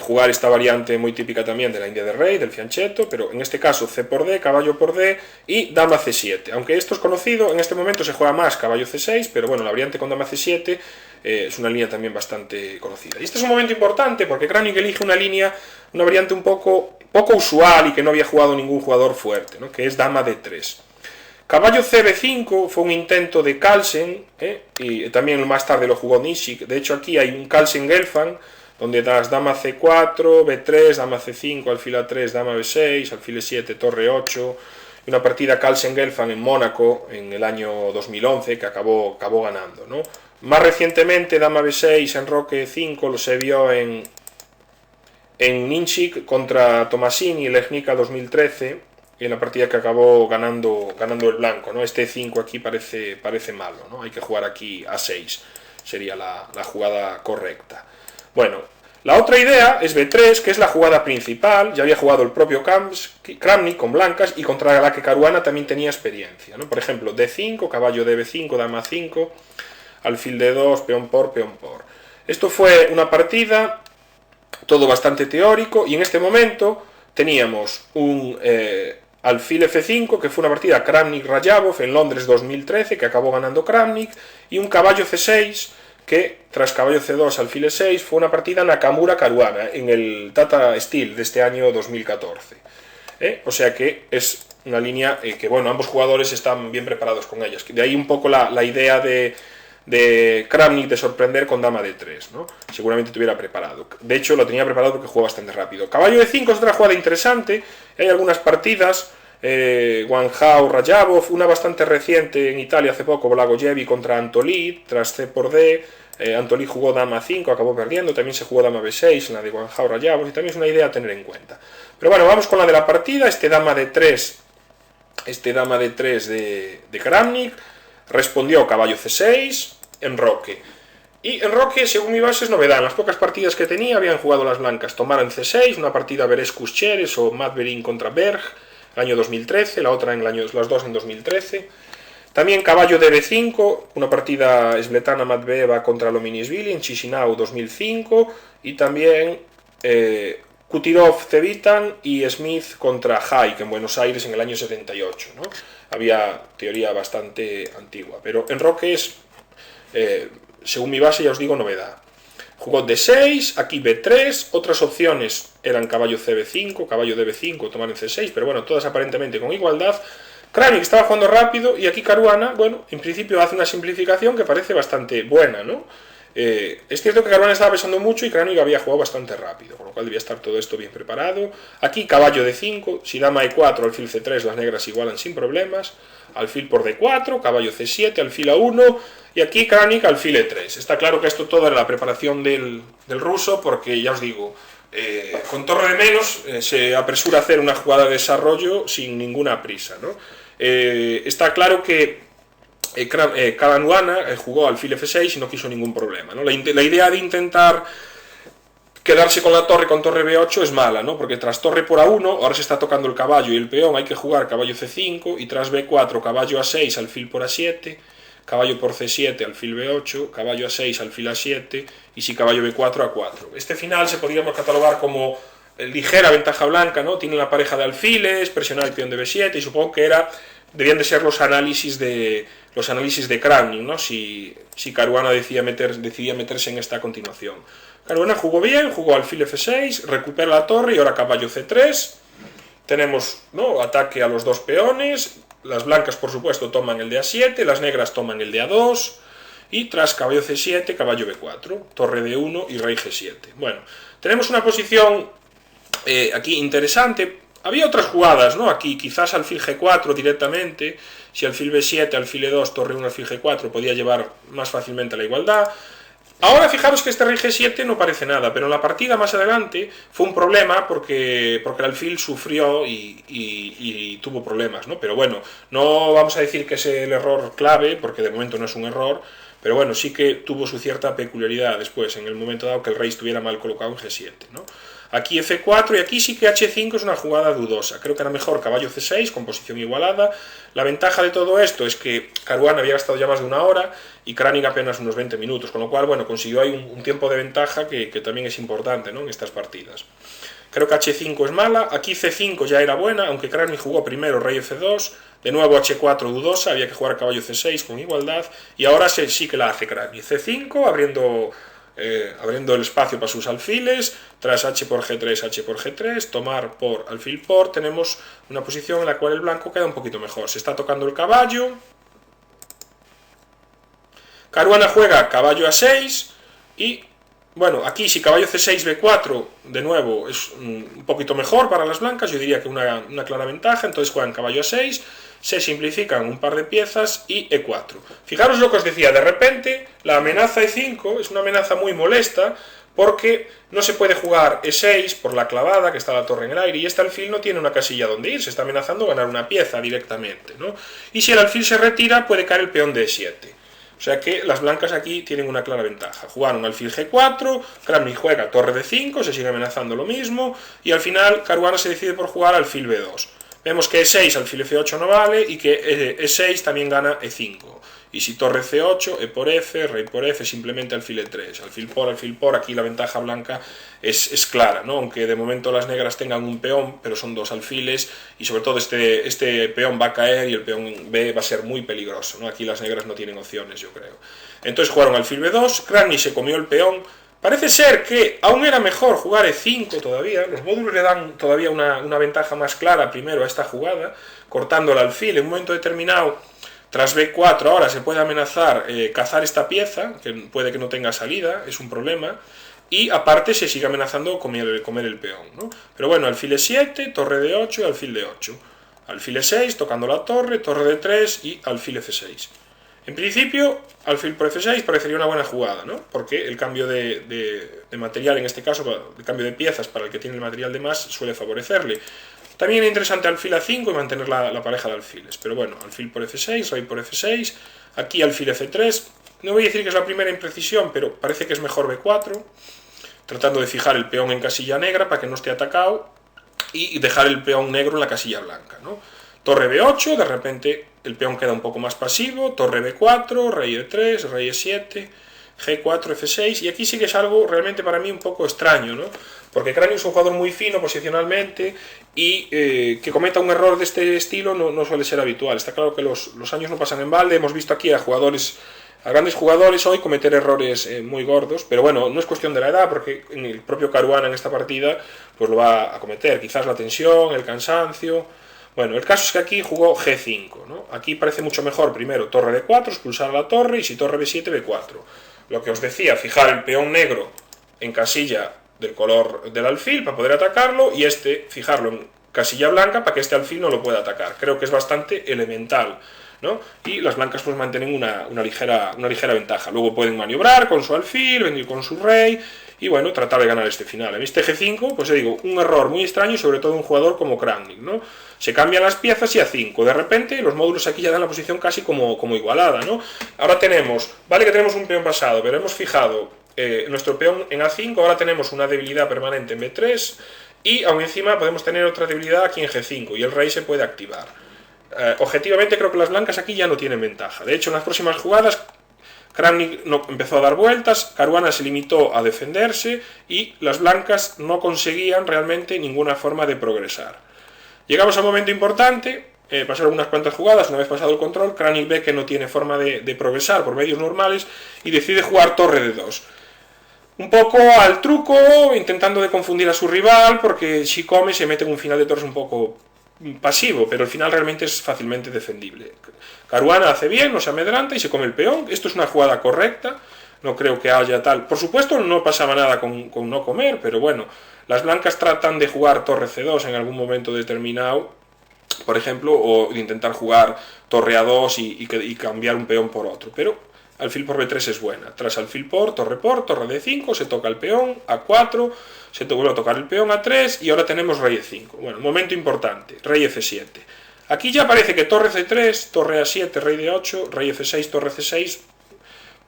jugar esta variante muy típica también de la India de Rey, del fianchetto, pero en este caso C por D, caballo por D y dama C7. Aunque esto es conocido, en este momento se juega más caballo C6, pero bueno, la variante con dama C7 es una línea también bastante conocida. Y este es un momento importante porque Kramnik elige una variante un poco usual y que no había jugado ningún jugador fuerte, ¿no? Que es dama D3. Caballo CB5 fue un intento de Carlsen, y también más tarde lo jugó Nishik. De hecho, aquí hay un Carlsen-Gelfand, donde das dama C4, B3, dama C5, alfil A3, dama B6, alfil E7, torre 8, y una partida Carlsen-Gelfand en Mónaco en el año 2011 que acabó ganando, ¿no? Más recientemente, dama B6 en roque 5 se vio en Nishik contra Tomasini, Legnica 2013, y en la partida que acabó ganando el blanco, ¿no? Este 5 aquí parece malo, ¿no? Hay que jugar aquí A6, sería la jugada correcta. Bueno, la otra idea es B3, que es la jugada principal. Ya había jugado el propio Kramnik con blancas y contra la que Caruana también tenía experiencia, ¿no? Por ejemplo, D5, caballo DB5, dama 5, alfil D2, peón por. Esto fue una partida, todo bastante teórico, y en este momento teníamos un alfil F5, que fue una partida Kramnik-Rajabov en Londres 2013, que acabó ganando Kramnik, y un caballo C6, que tras caballo C2, alfil E6, fue una partida Nakamura-Caruana en el Tata Steel de este año 2014. O sea que es una línea que, ambos jugadores están bien preparados con ellas. De ahí un poco la idea de Kramnik de sorprender con dama D3, ¿no? Seguramente estuviera preparado. De hecho, lo tenía preparado porque jugó bastante rápido. Caballo E5 es otra jugada interesante. Hay algunas partidas, Wanhao, Rajabov, una bastante reciente en Italia hace poco, Blagojevic contra Antolí, tras C por D, Antolí jugó dama 5, acabó perdiendo, también se jugó dama B6 en la de Wanhao, Rajabov, y también es una idea a tener en cuenta. Pero bueno, vamos con la de la partida, dama D3 de Kramnik, respondió caballo C6, en roque. Y en roque, según mi base, es novedad. En las pocas partidas que tenía habían jugado las blancas. Tomaron C6, una partida Berescus-Cheres o Matverin contra Berg, el año 2013, la otra las dos en 2013. También caballo DB5, una partida Svetana Matveeva contra Lominisvili en Chisinau 2005, y también Kutirov Cevitan y Smith contra Haik en Buenos Aires en el año 78, ¿no? Había teoría bastante antigua, pero en roque es, según mi base, ya os digo, novedad. Jugó D6, aquí B3, otras opciones eran caballo CB5, caballo DB5, tomar en C6, pero bueno, todas aparentemente con igualdad. Kramnik estaba jugando rápido y aquí Caruana, en principio hace una simplificación que parece bastante buena, ¿no? Es cierto que Caruana estaba pesando mucho y Kramnik había jugado bastante rápido, con lo cual debía estar todo esto bien preparado. Aquí caballo D5, si dama E4, alfil C3, las negras igualan sin problemas. Alfil por D4, caballo C7, alfil A1, y aquí Kramnik alfil E3. Está claro que esto todo era la preparación del ruso, porque ya os digo, con torre de menos se apresura a hacer una jugada de desarrollo sin ninguna prisa, ¿no? Está claro que Caruana jugó alfil F6 y no quiso ningún problema, ¿no? La idea de intentar quedarse con la torre con torre B8 es mala, ¿no? Porque tras torre por A1, ahora se está tocando el caballo y el peón, hay que jugar caballo C5, y tras B4, caballo A6, alfil por A7, caballo por C7, alfil B8, caballo A6, alfil A7, y si caballo B4, A4. Este final se podríamos catalogar como ligera ventaja blanca, ¿no? Tiene la pareja de alfiles, presionar el peón de B7, y supongo que debían de ser los análisis de Kramnik, ¿no? Si Caruana decidía meterse en esta continuación. Caruana jugó bien, jugó alfil F6, recupera la torre y ahora caballo C3. Tenemos, ¿no?, ataque a los dos peones, las blancas, por supuesto, toman el de A7, las negras toman el de A2, y tras caballo C7, caballo B4, torre D1 y rey G7. Bueno, tenemos una posición aquí interesante. Había otras jugadas, ¿no? Aquí quizás alfil G4 directamente, si alfil B7, alfil E2, torre 1, alfil G4 podía llevar más fácilmente a la igualdad. Ahora fijaros que este rey G7 no parece nada, pero en la partida más adelante fue un problema porque el alfil sufrió y tuvo problemas, ¿no? Pero bueno, no vamos a decir que es el error clave, porque de momento no es un error, pero bueno, sí que tuvo su cierta peculiaridad después, en el momento dado que el rey estuviera mal colocado en G7, ¿no? Aquí F4 y aquí sí que H5 es una jugada dudosa. Creo que era mejor caballo C6 con posición igualada. La ventaja de todo esto es que Caruana había gastado ya más de una hora y Kránik apenas unos 20 minutos, con lo cual, bueno, consiguió ahí un tiempo de ventaja que también es importante, ¿no?, en estas partidas. Creo que H5 es mala, aquí C5 ya era buena, aunque Kránik jugó primero rey F2, de nuevo H4 dudosa, había que jugar caballo C6 con igualdad, y ahora sí que la hace Kránik. C5, abriendo el espacio para sus alfiles, tras H por G3, H por G3, tomar por alfil por, tenemos una posición en la cual el blanco queda un poquito mejor. Se está tocando el caballo, Caruana juega caballo A6 y, bueno, aquí si caballo C6, B4, de nuevo, es un poquito mejor para las blancas, yo diría que una clara ventaja, entonces juegan caballo A6, se simplifican un par de piezas y E4. Fijaros lo que os decía, de repente la amenaza E5 es una amenaza muy molesta porque no se puede jugar E6 por la clavada, que está la torre en el aire, y este alfil no tiene una casilla donde ir, se está amenazando ganar una pieza directamente, ¿no? Y si el alfil se retira puede caer el peón de E7. O sea que las blancas aquí tienen una clara ventaja. Jugaron alfil G4, Kránik juega torre D5, se sigue amenazando lo mismo, y al final Caruana se decide por jugar alfil B2. Vemos que E6, alfil F8 no vale, y que E6 también gana E5. Y si torre C8, E por F, rey por F, simplemente alfil E3. Alfil por, aquí la ventaja blanca es clara, ¿no? Aunque de momento las negras tengan un peón, pero son dos alfiles, y sobre todo este peón va a caer y el peón B va a ser muy peligroso, ¿no? Aquí las negras no tienen opciones, yo creo. Entonces jugaron alfil B2, Kránik se comió el peón. Parece ser que aún era mejor jugar E5 todavía, los módulos le dan todavía una ventaja más clara primero a esta jugada, cortando el alfil en un momento determinado. Tras B4 ahora se puede amenazar cazar esta pieza, que puede que no tenga salida, es un problema, y aparte se sigue amenazando comer el peón, ¿no? Pero bueno, alfil E7, torre D8 y alfil D8. Alfil E6, tocando la torre D3 y alfil F6. En principio, alfil por F6 parecería una buena jugada, ¿no? Porque el cambio de material, en este caso, el cambio de piezas para el que tiene el material de más, suele favorecerle. También es interesante alfil A5 y mantener la pareja de alfiles. Pero bueno, alfil por F6, rey por F6, aquí alfil F3. No voy a decir que es la primera imprecisión, pero parece que es mejor B4, tratando de fijar el peón en casilla negra para que no esté atacado y dejar el peón negro en la casilla blanca, ¿no? Torre B8, de repente el peón queda un poco más pasivo, torre B4, rey E3, rey E7, G4, F6, y aquí sí que es algo realmente para mí un poco extraño, ¿no? Porque Kránik es un jugador muy fino posicionalmente y que cometa un error de este estilo no suele ser habitual. Está claro que los años no pasan en balde, hemos visto aquí a grandes jugadores hoy cometer errores muy gordos, pero bueno, no es cuestión de la edad, porque el propio Caruana en esta partida pues lo va a cometer, quizás la tensión, el cansancio. Bueno, el caso es que aquí jugó G5, ¿no? Aquí parece mucho mejor primero torre D4, expulsar a la torre, y si torre B7, B4. Lo que os decía, fijar el peón negro en casilla del color del alfil para poder atacarlo, y fijarlo en casilla blanca para que este alfil no lo pueda atacar. Creo que es bastante elemental, ¿no? Y las blancas pues mantienen una ligera ventaja. Luego pueden maniobrar con su alfil, venir con su rey y bueno, tratar de ganar este final. En este G5, pues digo, un error muy extraño, sobre todo un jugador como Kránik, ¿no? Se cambian las piezas y A5. De repente los módulos aquí ya dan la posición casi como igualada, ¿no? Ahora vale que tenemos un peón pasado, pero hemos fijado nuestro peón en A5, ahora tenemos una debilidad permanente en B3 y aún encima podemos tener otra debilidad aquí en G5 y el rey se puede activar. Objetivamente creo que las blancas aquí ya no tienen ventaja. De hecho, en las próximas jugadas Kránik empezó a dar vueltas, Caruana se limitó a defenderse y las blancas no conseguían realmente ninguna forma de progresar. Llegamos a un momento importante, pasaron unas cuantas jugadas, una vez pasado el control, Kránik ve que no tiene forma de progresar por medios normales y decide jugar torre D2. Un poco al truco, intentando de confundir a su rival, porque si come se mete en un final de torres un poco pasivo, pero al final realmente es fácilmente defendible. Caruana hace bien, no se amedranta y se come el peón. Esto es una jugada correcta, no creo que haya tal. Por supuesto no pasaba nada con no comer, pero bueno, las blancas tratan de jugar torre C2 en algún momento determinado, por ejemplo, o de intentar jugar torre A2 y cambiar un peón por otro, pero alfil por B3 es buena. Tras alfil por, torre D5, se toca el peón, A4, se vuelve a tocar el peón A3 y ahora tenemos rey E5. Bueno, momento importante, rey F7. Aquí ya parece que torre C3, torre A7, rey D8, rey F6, torre C6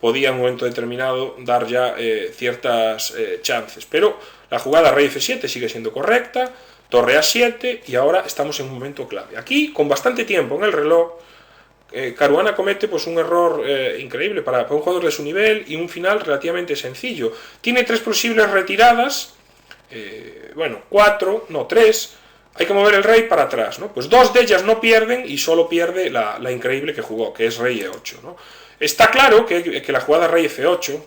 podía en un momento determinado dar ya ciertas chances, pero la jugada rey F7 sigue siendo correcta, torre A7 y ahora estamos en un momento clave. Aquí, con bastante tiempo en el reloj, Caruana comete pues un error increíble para un jugador de su nivel y un final relativamente sencillo. Tiene tres posibles retiradas, bueno, tres. Hay que mover el rey para atrás, ¿no? Pues dos de ellas no pierden y solo pierde la increíble que jugó, que es rey E8, ¿no? Está claro que la jugada rey F8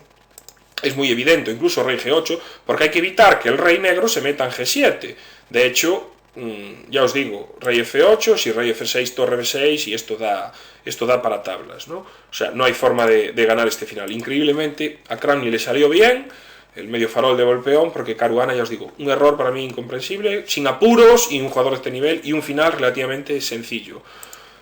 es muy evidente, incluso rey G8, porque hay que evitar que el rey negro se meta en G7. De hecho, ya os digo, rey F8, si rey F6, torre B6, y esto da para tablas, ¿no? O sea, no hay forma de ganar este final. Increíblemente, a Kramny le salió bien el medio farol de golpeón, porque Caruana, ya os digo, un error para mí incomprensible, sin apuros, y un jugador de este nivel, y un final relativamente sencillo.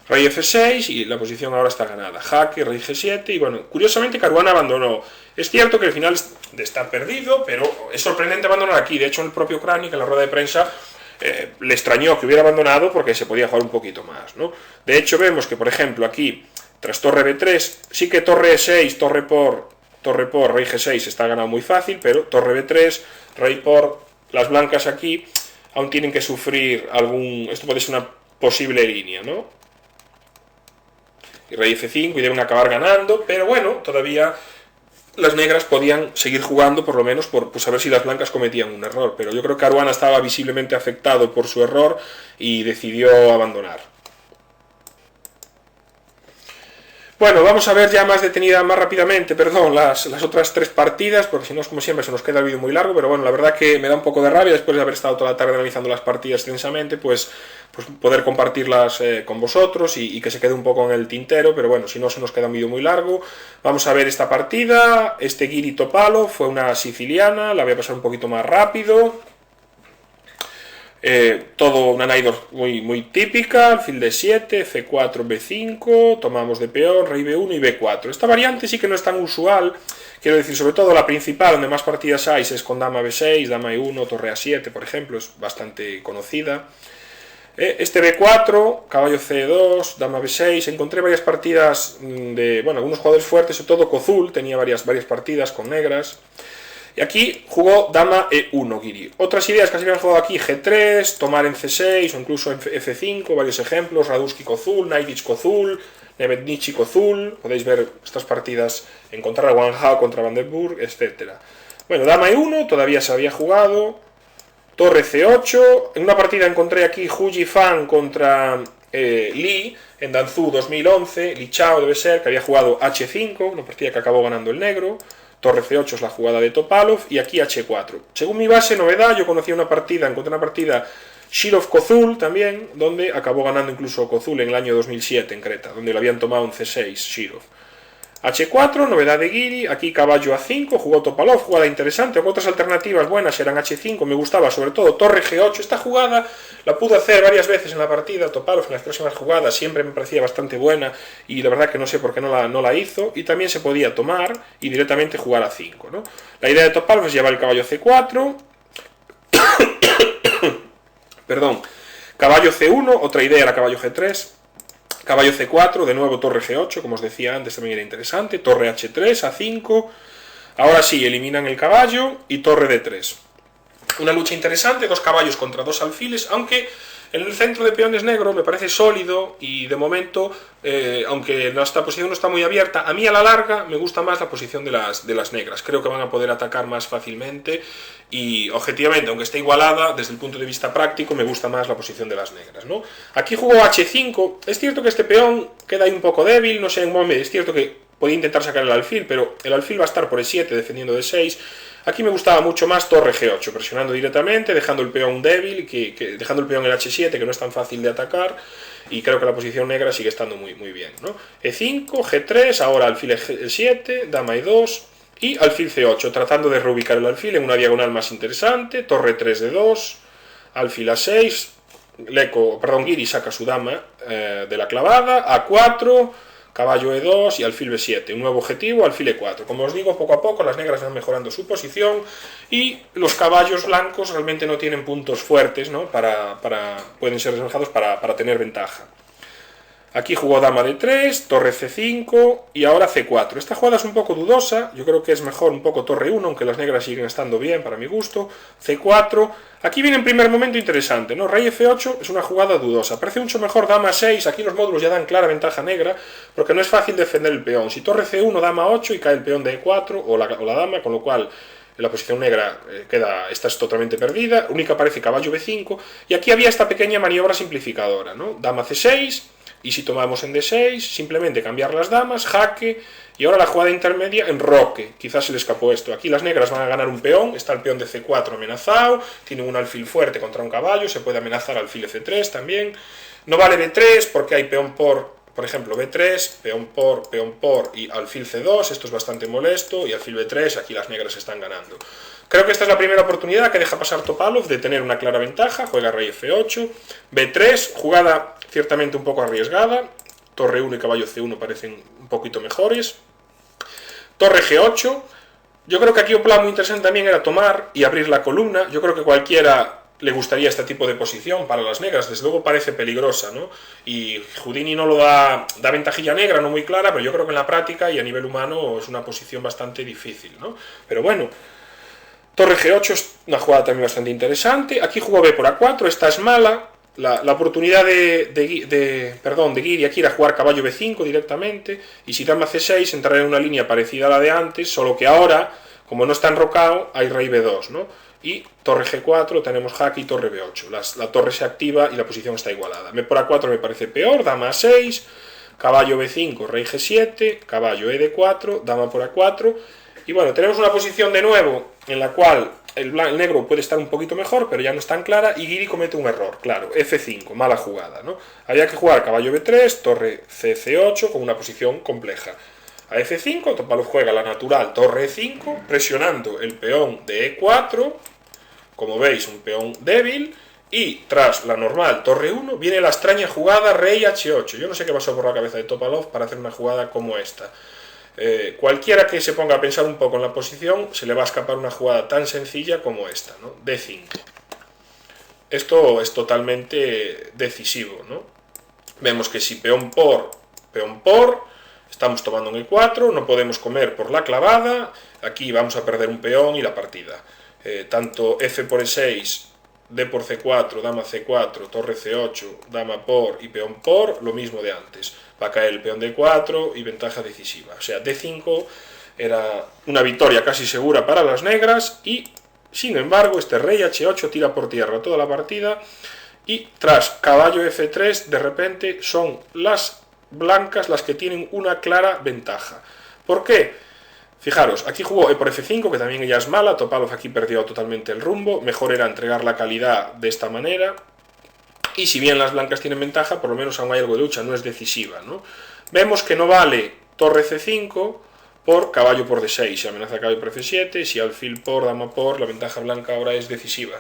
Rey F6 y la posición ahora está ganada. Jaque, rey G7 y bueno, curiosamente Caruana abandonó. Es cierto que el final está perdido, pero es sorprendente abandonar aquí. De hecho, el propio Kramny, en la rueda de prensa, le extrañó que hubiera abandonado porque se podía jugar un poquito más, ¿no? De hecho, vemos que, por ejemplo, aquí, tras torre B3, sí que torre E6, torre por, rey G6 está ganado muy fácil, pero torre B3, rey por, las blancas aquí aún tienen que sufrir esto puede ser una posible línea, ¿no? Y rey F5 y deben acabar ganando, pero bueno, todavía las negras podían seguir jugando, por lo menos por saber si las blancas cometían un error, pero yo creo que Caruana estaba visiblemente afectado por su error y decidió abandonar. Bueno, vamos a ver ya más rápidamente, las otras tres partidas, porque si no, como siempre, se nos queda el vídeo muy largo, pero bueno, la verdad que me da un poco de rabia, después de haber estado toda la tarde analizando las partidas extensamente, pues poder compartirlas con vosotros y que se quede un poco en el tintero, pero bueno, si no, se nos queda un vídeo muy largo. Vamos a ver esta partida. Giri Topalov fue una siciliana, la voy a pasar un poquito más rápido. Todo una Naidor muy típica, alfil D7, C4, B5, tomamos de peón, rey B1 y B4. Esta variante sí que no es tan usual, quiero decir, sobre todo la principal, donde más partidas hay, es con dama B6, dama E1, torre A7, por ejemplo, es bastante conocida. Este B4, caballo C2, dama B6, encontré varias partidas de, bueno, algunos jugadores fuertes, sobre todo Kozul, tenía varias partidas con negras. Y aquí jugó dama E1 Giri. Otras ideas que se habían jugado aquí, G3, tomar en C6 o incluso en F5, varios ejemplos, Raduski Kozul, Naidich Kozul, Nevetnichi Kozul, podéis ver estas partidas, encontrar a Wang Hao contra Vandenburg, etc. Bueno, dama E1 todavía se había jugado, torre C8, en una partida encontré aquí Hu Yifan contra Li, en Danzhou 2011, Li Chao debe ser, que había jugado H5, una partida que acabó ganando el negro. Torre C8 es la jugada de Topalov y aquí H4. Según mi base, novedad, yo conocía encontré una partida Shirov-Kozul también, donde acabó ganando incluso Kozul en el año 2007 en Creta, donde lo habían tomado en C6 Shirov. H4, novedad de Giri, aquí caballo A5, jugó Topalov, jugada interesante, aunque otras alternativas buenas eran H5, me gustaba sobre todo torre G8, esta jugada la pude hacer varias veces en la partida, Topalov en las próximas jugadas siempre me parecía bastante buena y la verdad que no sé por qué no la hizo, y también se podía tomar y directamente jugar A5, ¿no? La idea de Topalov es llevar el caballo C4, perdón, caballo C1, otra idea era caballo G3, caballo C4, de nuevo torre G8, como os decía antes también era interesante, torre H3, A5, ahora sí, eliminan el caballo y torre D3. Una lucha interesante, dos caballos contra dos alfiles, aunque en el centro de peones negro me parece sólido y de momento, aunque esta posición no está muy abierta, a mí a la larga me gusta más la posición de las negras. Creo que van a poder atacar más fácilmente y objetivamente, aunque esté igualada, desde el punto de vista práctico me gusta más la posición de las negras, ¿no? Aquí jugó H5, es cierto que este peón queda ahí un poco débil, no sé, es cierto que podía intentar sacar el alfil, pero el alfil va a estar por E7 defendiendo D6. Aquí me gustaba mucho más torre G8, presionando directamente, dejando el peón débil, dejando el peón en H7, que no es tan fácil de atacar, y creo que la posición negra sigue estando muy bien, ¿no? E5, G3, ahora alfil E7, dama E2 y alfil C8, tratando de reubicar el alfil en una diagonal más interesante, torre 3 D2, alfil A6, Guiri saca su dama de la clavada, A4, caballo E2 y alfil B7. Un nuevo objetivo, alfil E4. Como os digo, poco a poco las negras van mejorando su posición y los caballos blancos realmente no tienen puntos fuertes, ¿no? Pueden ser desalojados para tener ventaja. Aquí jugó dama D3, torre C5 y ahora C4. Esta jugada es un poco dudosa, yo creo que es mejor un poco torre 1, aunque las negras siguen estando bien para mi gusto. C4, aquí viene en primer momento interesante, ¿no? Rey F8 es una jugada dudosa, parece mucho mejor dama 6, aquí los módulos ya dan clara ventaja negra, porque no es fácil defender el peón. Si torre C1, dama 8 y cae el peón de E4 o la dama, con lo cual la posición negra esta es totalmente perdida. Única aparece caballo B5 y aquí había esta pequeña maniobra simplificadora, ¿no? Dama C6. Y si tomamos en D6, simplemente cambiar las damas, jaque, y ahora la jugada intermedia enroque. Quizás se le escapó esto. Aquí las negras van a ganar un peón, está el peón de C4 amenazado, tienen un alfil fuerte contra un caballo, se puede amenazar alfil F3 también. No vale B3 porque hay peón por ejemplo B3, peón por y alfil C2, esto es bastante molesto, y alfil B3, aquí las negras están ganando. Creo que esta es la primera oportunidad que deja pasar Topalov de tener una clara ventaja, juega rey F8, B3, jugada ciertamente un poco arriesgada, torre 1 y caballo C1 parecen un poquito mejores, torre G8, yo creo que aquí un plan muy interesante también era tomar y abrir la columna, yo creo que cualquiera le gustaría este tipo de posición para las negras, desde luego parece peligrosa, ¿no? Y Houdini no lo da ventajilla negra, no muy clara, pero yo creo que en la práctica y a nivel humano es una posición bastante difícil, ¿no? Pero bueno, torre G8 es una jugada también bastante interesante, aquí jugó B por A4, esta es mala, la oportunidad de Guiri aquí era jugar caballo B5 directamente, y si dama C6 entrar en una línea parecida a la de antes, solo que ahora, como no está enrocado, hay rey B2, ¿no? Y torre G4 tenemos jaque y torre B8, la torre se activa y la posición está igualada. B por A4 me parece peor, dama A6, caballo B5, rey G7, caballo ED4, dama por A4, y bueno, tenemos una posición de nuevo en la cual el negro puede estar un poquito mejor, pero ya no es tan clara, y Guiri comete un error, claro, F5, mala jugada, ¿no? Había que jugar caballo B3, torre CC8 con una posición compleja. A F5, Topalov juega la natural torre E5, presionando el peón de E4, como veis un peón débil, y tras la normal torre 1 viene la extraña jugada rey H8. Yo no sé qué pasó por la cabeza de Topalov para hacer una jugada como esta. Cualquiera que se ponga a pensar un poco en la posición, se le va a escapar una jugada tan sencilla como esta, ¿no? D5. Esto es totalmente decisivo, ¿no? Vemos que si peón por, estamos tomando en E4, no podemos comer por la clavada, aquí vamos a perder un peón y la partida. Tanto F por E6, D por C4, dama C4, torre C8, dama por y peón por, lo mismo de antes. Va a caer el peón D4 y ventaja decisiva. O sea, D5 era una victoria casi segura para las negras y, sin embargo, este rey H8 tira por tierra toda la partida y tras caballo F3, de repente son las blancas las que tienen una clara ventaja. ¿Por qué? Fijaros, aquí jugó E por F5, que también ella es mala, Topalov aquí perdió totalmente el rumbo, mejor era entregar la calidad de esta manera, y si bien las blancas tienen ventaja, por lo menos aún hay algo de lucha, no es decisiva, ¿no? Vemos que no vale torre C5 por caballo por D6, si amenaza caballo por F7, si alfil por, dama por, la ventaja blanca ahora es decisiva.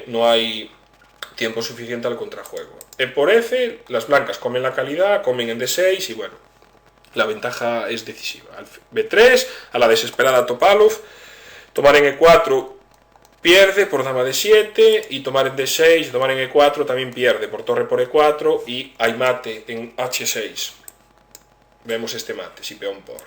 No hay tiempo suficiente al contrajuego. E por F, las blancas comen la calidad, comen en D6 y bueno, la ventaja es decisiva. B3, a la desesperada Topalov, tomar en E4 pierde por dama D7 y tomar en D6, tomar en E4 también pierde por torre por E4 y hay mate en H6. Vemos este mate, si peón por.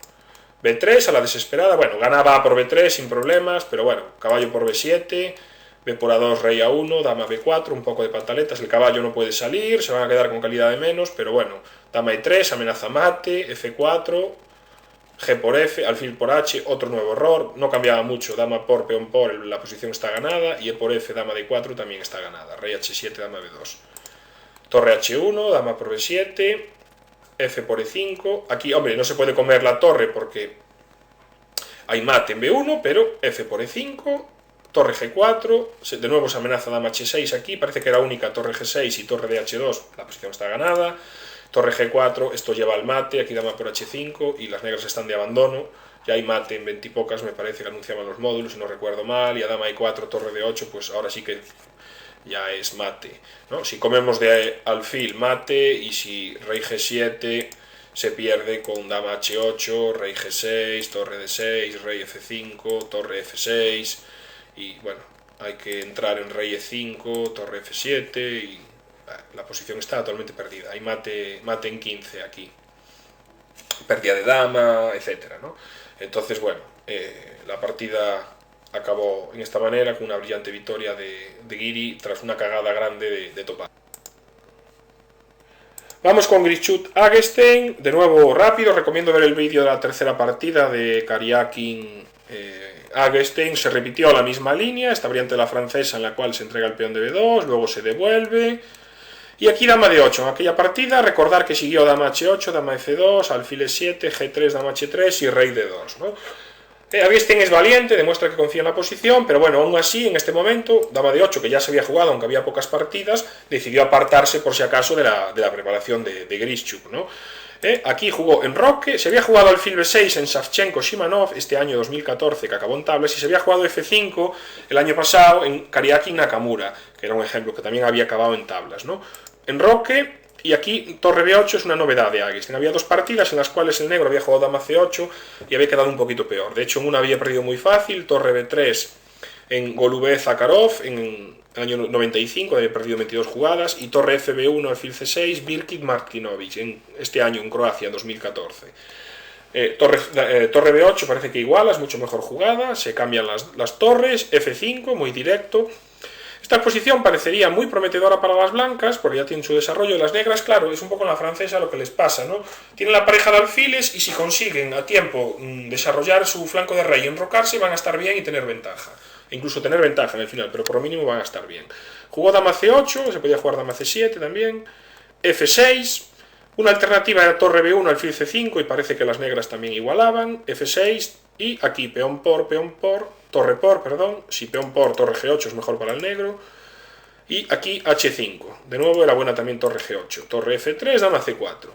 B3 a la desesperada, bueno, ganaba A por B3 sin problemas, pero bueno, caballo por B7, B por A2, rey A1, dama B4, un poco de pantaletas, el caballo no puede salir, se van a quedar con calidad de menos, pero bueno, dama E3, amenaza mate, F4, G por F, alfil por H, otro nuevo error, no cambiaba mucho, dama por, peón por, la posición está ganada, y E por F, dama D4 también está ganada, rey H7, dama B2. Torre H1, dama por B7, F por E5. Aquí, hombre, no se puede comer la torre porque hay mate en B1, pero F por E5, torre G4, de nuevo se amenaza dama H6 aquí, parece que era única torre G6 y torre de H2, la posición está ganada, torre G4, esto lleva al mate, aquí dama por H5 y las negras están de abandono, ya hay mate en 20 y pocas, me parece que anunciaban los módulos, si no recuerdo mal, y a dama E4, torre de 8, pues ahora sí que ya es mate, ¿no? Si comemos de alfil, mate, y si rey G7 se pierde con dama H8, rey G6, torre D6, rey F5, torre F6, y bueno, hay que entrar en rey E5, torre F7, y la posición está totalmente perdida. Hay mate en 15 aquí, pérdida de dama, etcétera, ¿no? Entonces, bueno, la partida acabó en esta manera, con una brillante victoria de Giri tras una cagada grande de Topal. Vamos con Grischuk Agestein, de nuevo rápido, recomiendo ver el vídeo de la tercera partida de Karyakin Agestein, se repitió la misma línea, esta variante de la francesa en la cual se entrega el peón de B2, luego se devuelve, y aquí dama de 8, en aquella partida, recordar que siguió dama H8, dama F2, alfil E7, G3, dama H3 y rey D2, ¿no? Agestein es valiente, demuestra que confía en la posición, pero bueno, aún así, en este momento, dama de 8, que ya se había jugado, aunque había pocas partidas, decidió apartarse por si acaso de la preparación de Grischuk, ¿no? Aquí jugó en Roque, se había jugado alfil B6 en Savchenko-Shimanov este año 2014, que acabó en tablas, y se había jugado F5 el año pasado en Karyakin Nakamura, que era un ejemplo que también había acabado en tablas, ¿no? En Roque, y aquí torre B8 es una novedad de Agestein. Había dos partidas en las cuales el negro había jugado dama C8 y había quedado un poquito peor. De hecho, en una había perdido muy fácil, torre B3 en Golubez Zakharov en el año 95, había perdido 22 jugadas, y torre FB1 alfil C6 Birkit Martinovic en este año en Croacia, en 2014. Torre B8 parece que iguala, es mucho mejor jugada, se cambian las torres, F5 muy directo. Esta posición parecería muy prometedora para las blancas, porque ya tienen su desarrollo. Las negras, claro, es un poco en la francesa lo que les pasa, ¿no? Tienen la pareja de alfiles y si consiguen a tiempo desarrollar su flanco de rey y enrocarse, van a estar bien y tener ventaja. E incluso tener ventaja en el final, pero por lo mínimo van a estar bien. Jugó dama C8, se podía jugar dama C7 también, F6, una alternativa era torre B1, alfil C5, y parece que las negras también igualaban, F6, y aquí peón por, torre por, perdón, si peón por, torre G8 es mejor para el negro, y aquí H5, de nuevo era buena también torre G8, torre F3, dama C4.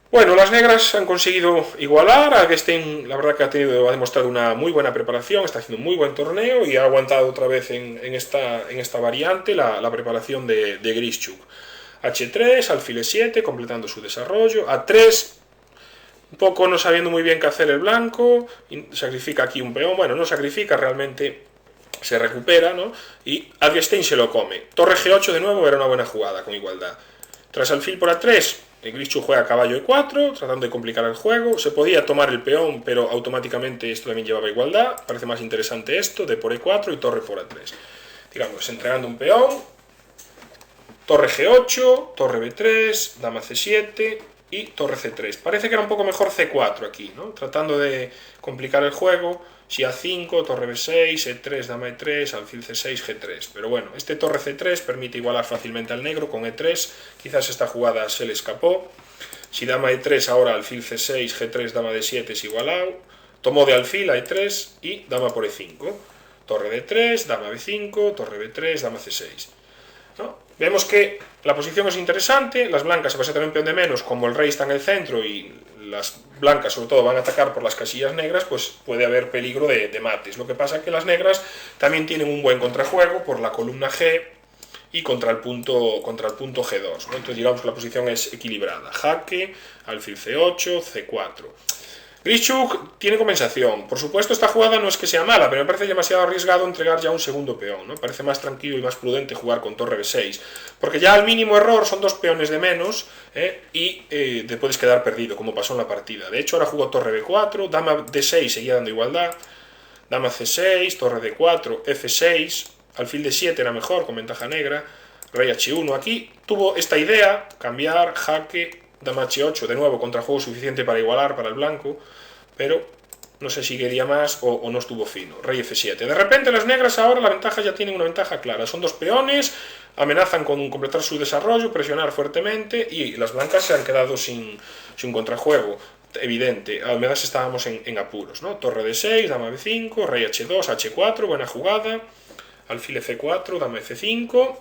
Bueno, las negras han conseguido igualar, Agestein la verdad que ha demostrado una muy buena preparación, está haciendo un muy buen torneo y ha aguantado otra vez en esta variante la preparación de Grischuk. H3, alfil E7, completando su desarrollo, A3, un poco no sabiendo muy bien qué hacer el blanco, sacrifica aquí un peón, bueno, no sacrifica, realmente se recupera, ¿no? Y Agestein se lo come. Torre G8 de nuevo era una buena jugada, con igualdad. Tras alfil por A3, Grischuk juega caballo E4, tratando de complicar el juego. Se podía tomar el peón, pero automáticamente esto también llevaba igualdad. Parece más interesante esto, de por E4 y torre por A3. Digamos, entregando un peón, torre G8, torre B3, dama C7 y torre C3. Parece que era un poco mejor C4 aquí, ¿no? Tratando de complicar el juego. Si A5, torre B6, E3, dama E3, alfil C6, G3. Pero bueno, este torre C3 permite igualar fácilmente al negro con E3. Quizás esta jugada se le escapó. Si dama E3, ahora alfil C6, G3, dama D7 es igualado. Tomó de alfil a E3 y dama por E5. Torre D3, dama B5, torre B3, dama C6. ¿No? Vemos que la posición es interesante, las blancas, a pesar de tener un peón de menos, como el rey está en el centro y las blancas sobre todo van a atacar por las casillas negras, pues puede haber peligro de mates. Lo que pasa es que las negras también tienen un buen contrajuego por la columna G y contra el punto G2, ¿no? Entonces digamos que la posición es equilibrada. Jaque, alfil C8, C4. Grischuk tiene compensación. Por supuesto, esta jugada no es que sea mala, pero me parece demasiado arriesgado entregar ya un segundo peón, ¿no? Parece más tranquilo y más prudente jugar con torre B6, porque ya al mínimo error son dos peones de menos y te puedes quedar perdido, como pasó en la partida. De hecho, ahora jugó torre B4, dama D6 seguía dando igualdad, dama C6, torre D4, F6, alfil D7 era mejor, con ventaja negra, rey H1. Aquí tuvo esta idea, cambiar, jaque, dama H8, de nuevo, contrajuego suficiente para igualar para el blanco, pero no sé si quería más o no estuvo fino. Rey F7. De repente las negras ahora la ventaja ya tienen una ventaja clara. Son dos peones, amenazan con completar su desarrollo, presionar fuertemente y las blancas se han quedado sin contrajuego evidente. Además estábamos en apuros, ¿no? Torre D6, dama B5, rey H2, H4, buena jugada. Alfil F4, dama F5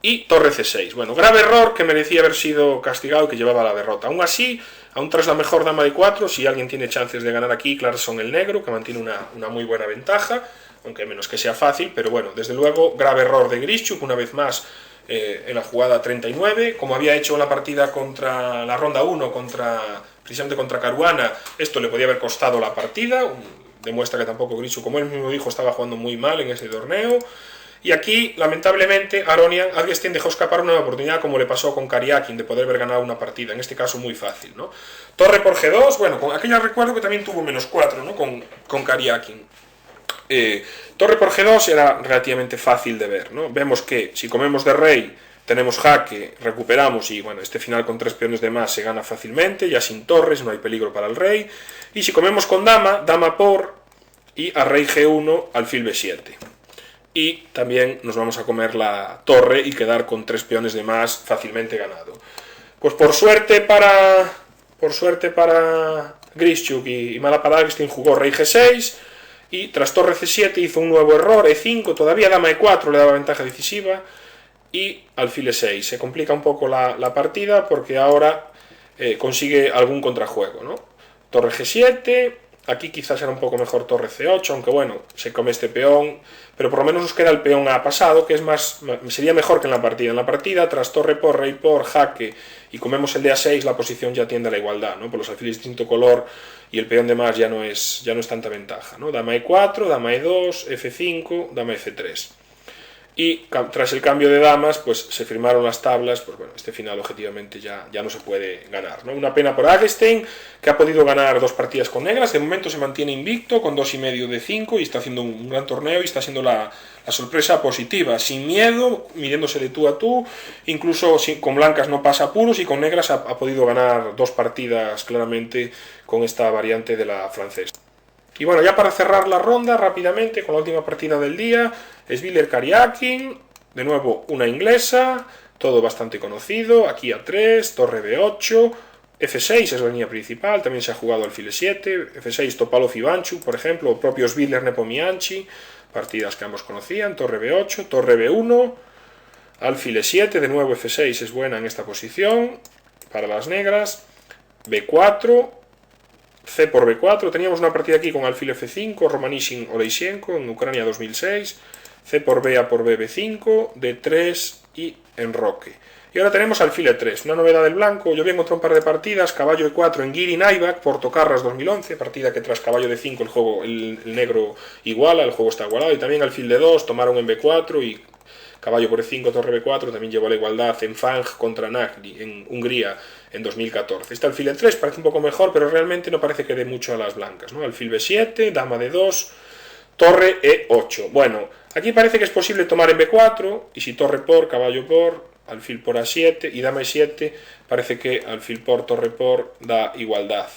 y torre C6. Bueno, grave error que merecía haber sido castigado y que llevaba a la derrota. Aún así, aún tras la mejor dama de 4, si alguien tiene chances de ganar aquí, Clarkson el negro, que mantiene una muy buena ventaja, aunque menos que sea fácil, pero bueno, desde luego, grave error de Grischuk, una vez más en la jugada 39, como había hecho en la partida contra la ronda 1, precisamente contra Caruana, esto le podía haber costado la partida, demuestra que tampoco Grischuk, como él mismo dijo, estaba jugando muy mal en ese torneo. Y aquí, lamentablemente, Aronian Augustin dejó escapar una oportunidad, como le pasó con Karyakin, de poder haber ganado una partida, en este caso muy fácil, ¿no? Torre por G2, bueno, con aquella recuerdo que también tuvo -4, ¿no? Con Karyakin. Torre por G2 era relativamente fácil de ver, ¿no? Vemos que si comemos de rey, tenemos jaque, recuperamos y bueno, este final con 3 peones de más se gana fácilmente, ya sin torres, no hay peligro para el rey. Y si comemos con dama, dama por y a rey G1, alfil B7. Y también nos vamos a comer la torre y quedar con 3 peones de más fácilmente ganado. Pues por suerte para Grischuk y mala para Augustin, jugó rey G6 y tras torre C7 hizo un nuevo error, E5, todavía dama E4 le daba ventaja decisiva y alfil E6. Se complica un poco la partida porque ahora consigue algún contrajuego, ¿no? Torre G7, aquí quizás era un poco mejor torre C8, aunque bueno, se come este peón, pero por lo menos nos queda el peón A pasado, que es sería mejor que en la partida. En la partida, tras torre por, rey por, jaque, y comemos el de A6, la posición ya tiende a la igualdad, ¿no? Por los alfiles de distinto color y el peón de más ya no es tanta ventaja, ¿no? Dama E4, dama E2, F5, dama F3. Y tras el cambio de damas, pues se firmaron las tablas, pues bueno, este final objetivamente ya no se puede ganar, ¿no? Una pena por Augustin, que ha podido ganar 2 partidas con negras, de momento se mantiene invicto con 2,5 de 5 y está haciendo un gran torneo y está siendo la sorpresa positiva, sin miedo, midiéndose de tú a tú, incluso con blancas no pasa apuros y con negras ha podido ganar 2 partidas claramente con esta variante de la francesa. Y bueno, ya para cerrar la ronda rápidamente con la última partida del día, Sviller Karyakin, de nuevo una inglesa, todo bastante conocido, aquí A3, torre B8, F6 es la línea principal, también se ha jugado alfil E7, F6 Topalov Ivanchuk, por ejemplo, o propio Sviller Nepomianchi, partidas que ambos conocían, torre B8, torre B1, alfil E7, de nuevo F6 es buena en esta posición, para las negras, B4, C por B4, teníamos una partida aquí con alfil F5, Romanishin Oleisienko en Ucrania 2006, C por B, A por B, B5, D3 y enroque. Y ahora tenemos alfil E3, una novedad del blanco, yo vi encontré un par de partidas, caballo E4 en Giri Naivak, Portocarras 2011, partida que tras caballo D5 el negro iguala, el juego está igualado, y también alfil D2, tomaron en B4 y caballo por E5, torre B4, también llevó la igualdad en Fang contra Nagli en Hungría en 2014. Este alfil E3 parece un poco mejor, pero realmente no parece que dé mucho a las blancas, ¿no? Alfil B7, dama D2, torre E8. Bueno, aquí parece que es posible tomar en B4, y si torre por, caballo por, alfil por A7 y dama E7, parece que alfil por, torre por da igualdad.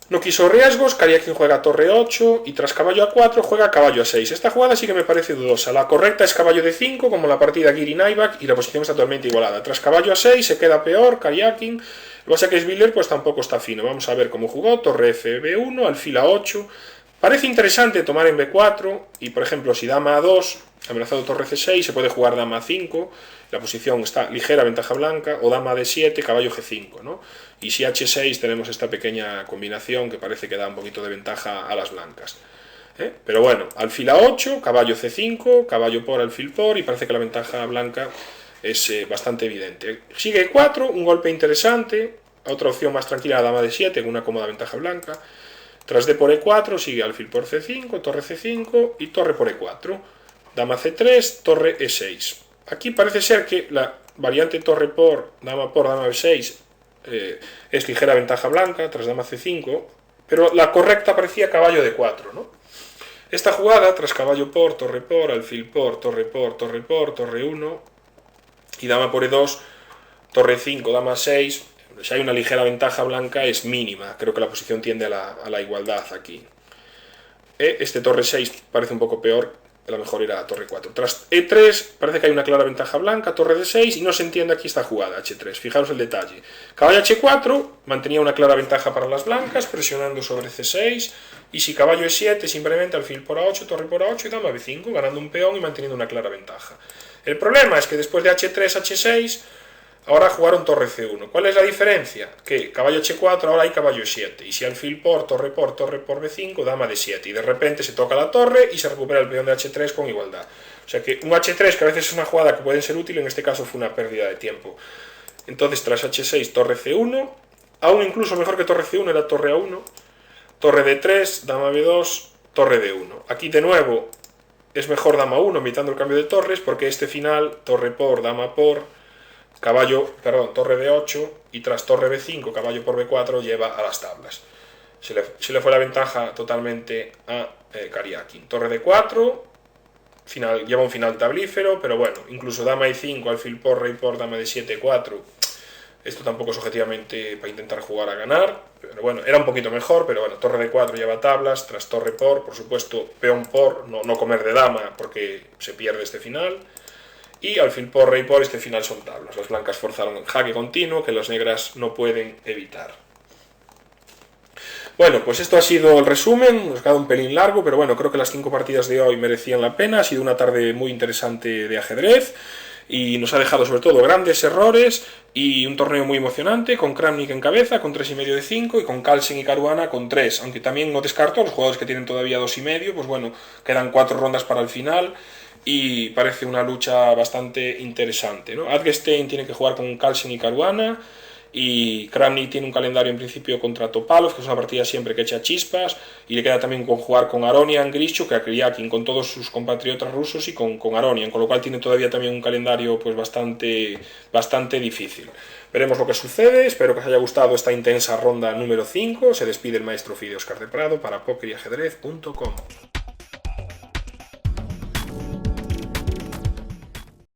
No quiso riesgos, Karyakin juega torre 8 y tras caballo A4 juega caballo A6. Esta jugada sí que me parece dudosa. La correcta es caballo D5, como la partida Giri Naivak, y la posición está totalmente igualada. Tras caballo A6 se queda peor, Karyakin. Lo que pasa es que Sviller pues tampoco está fino. Vamos a ver cómo jugó. Torre FB1, alfil A8. Parece interesante tomar en B4 y, por ejemplo, si dama A2, amenazado torre C6, se puede jugar dama A5. La posición está ligera, ventaja blanca, o dama D7, caballo G5, ¿no? Y si H6 tenemos esta pequeña combinación que parece que da un poquito de ventaja a las blancas. Pero bueno, alfil A8, caballo C5, caballo por, alfil por, y parece que la ventaja blanca es bastante evidente. Sigue 4, un golpe interesante, otra opción más tranquila, dama D7, con una cómoda ventaja blanca. Tras D por E4, sigue alfil por C5, torre C5 y torre por E4. Dama C3, torre E6. Aquí parece ser que la variante torre por, dama B6, es ligera ventaja blanca, tras dama C5, pero la correcta parecía caballo D4, ¿no? Esta jugada, tras caballo por, alfil por, torre 1, y dama por E2, torre 5, dama 6, Si hay una ligera ventaja blanca es mínima, creo que la posición tiende a la igualdad aquí. Este torre 6 parece un poco peor, la mejor era torre 4. Tras E3 parece que hay una clara ventaja blanca, torre D6 y no se entiende aquí esta jugada, H3, fijaros el detalle. Caballo H4 mantenía una clara ventaja para las blancas, presionando sobre C6, y si caballo E7 simplemente alfil por A8, torre por A8 y dama B5, ganando un peón y manteniendo una clara ventaja. El problema es que después de H3, H6, ahora jugaron torre C1. ¿Cuál es la diferencia? Que caballo H4, ahora hay caballo E7. Y si alfil por torre por B5, dama D7. Y de repente se toca la torre y se recupera el peón de H3 con igualdad. O sea que un H3, que a veces es una jugada que puede ser útil, en este caso fue una pérdida de tiempo. Entonces tras H6, torre C1. Aún incluso mejor que torre C1 era torre A1. Torre D3, dama B2, torre D1. Aquí de nuevo es mejor dama 1, evitando el cambio de torres, porque este final, torre por, dama por, torre D8 y tras torre B5, caballo por B4 lleva a las tablas. Se le fue la ventaja totalmente a Karyakin. Torre D4, lleva un final tablífero, pero bueno, incluso dama E5, alfil por, rey por, dama D7, 4. Esto tampoco es objetivamente para intentar jugar a ganar, pero bueno, era un poquito mejor, pero bueno, torre D4 lleva tablas, tras torre por supuesto, peón por, no comer de dama porque se pierde este final. Y alfil por, rey por, este final son tablas. Las blancas forzaron el jaque continuo que las negras no pueden evitar. Bueno, pues esto ha sido el resumen, nos ha quedado un pelín largo, pero bueno, creo que las 5 partidas de hoy merecían la pena. Ha sido una tarde muy interesante de ajedrez y nos ha dejado sobre todo grandes errores y un torneo muy emocionante, con Kramnik en cabeza con 3,5 de 5 y con Carlsen y Caruana con 3, aunque también no descarto a los jugadores que tienen todavía 2,5, pues bueno, quedan 4 rondas para el final y parece una lucha bastante interesante, ¿no? Adgestein tiene que jugar con Carlsen y Caruana y Kramnik tiene un calendario en principio contra Topalov, que es una partida siempre que echa chispas, y le queda también con jugar con Aronian, Grishuk, Karyakin, con todos sus compatriotas rusos y con Aronian, con lo cual tiene todavía también un calendario pues bastante difícil. Veremos lo que sucede, espero que os haya gustado esta intensa ronda número 5, se despide el maestro Fide Oscar de Prado para pokeriajedrez.com.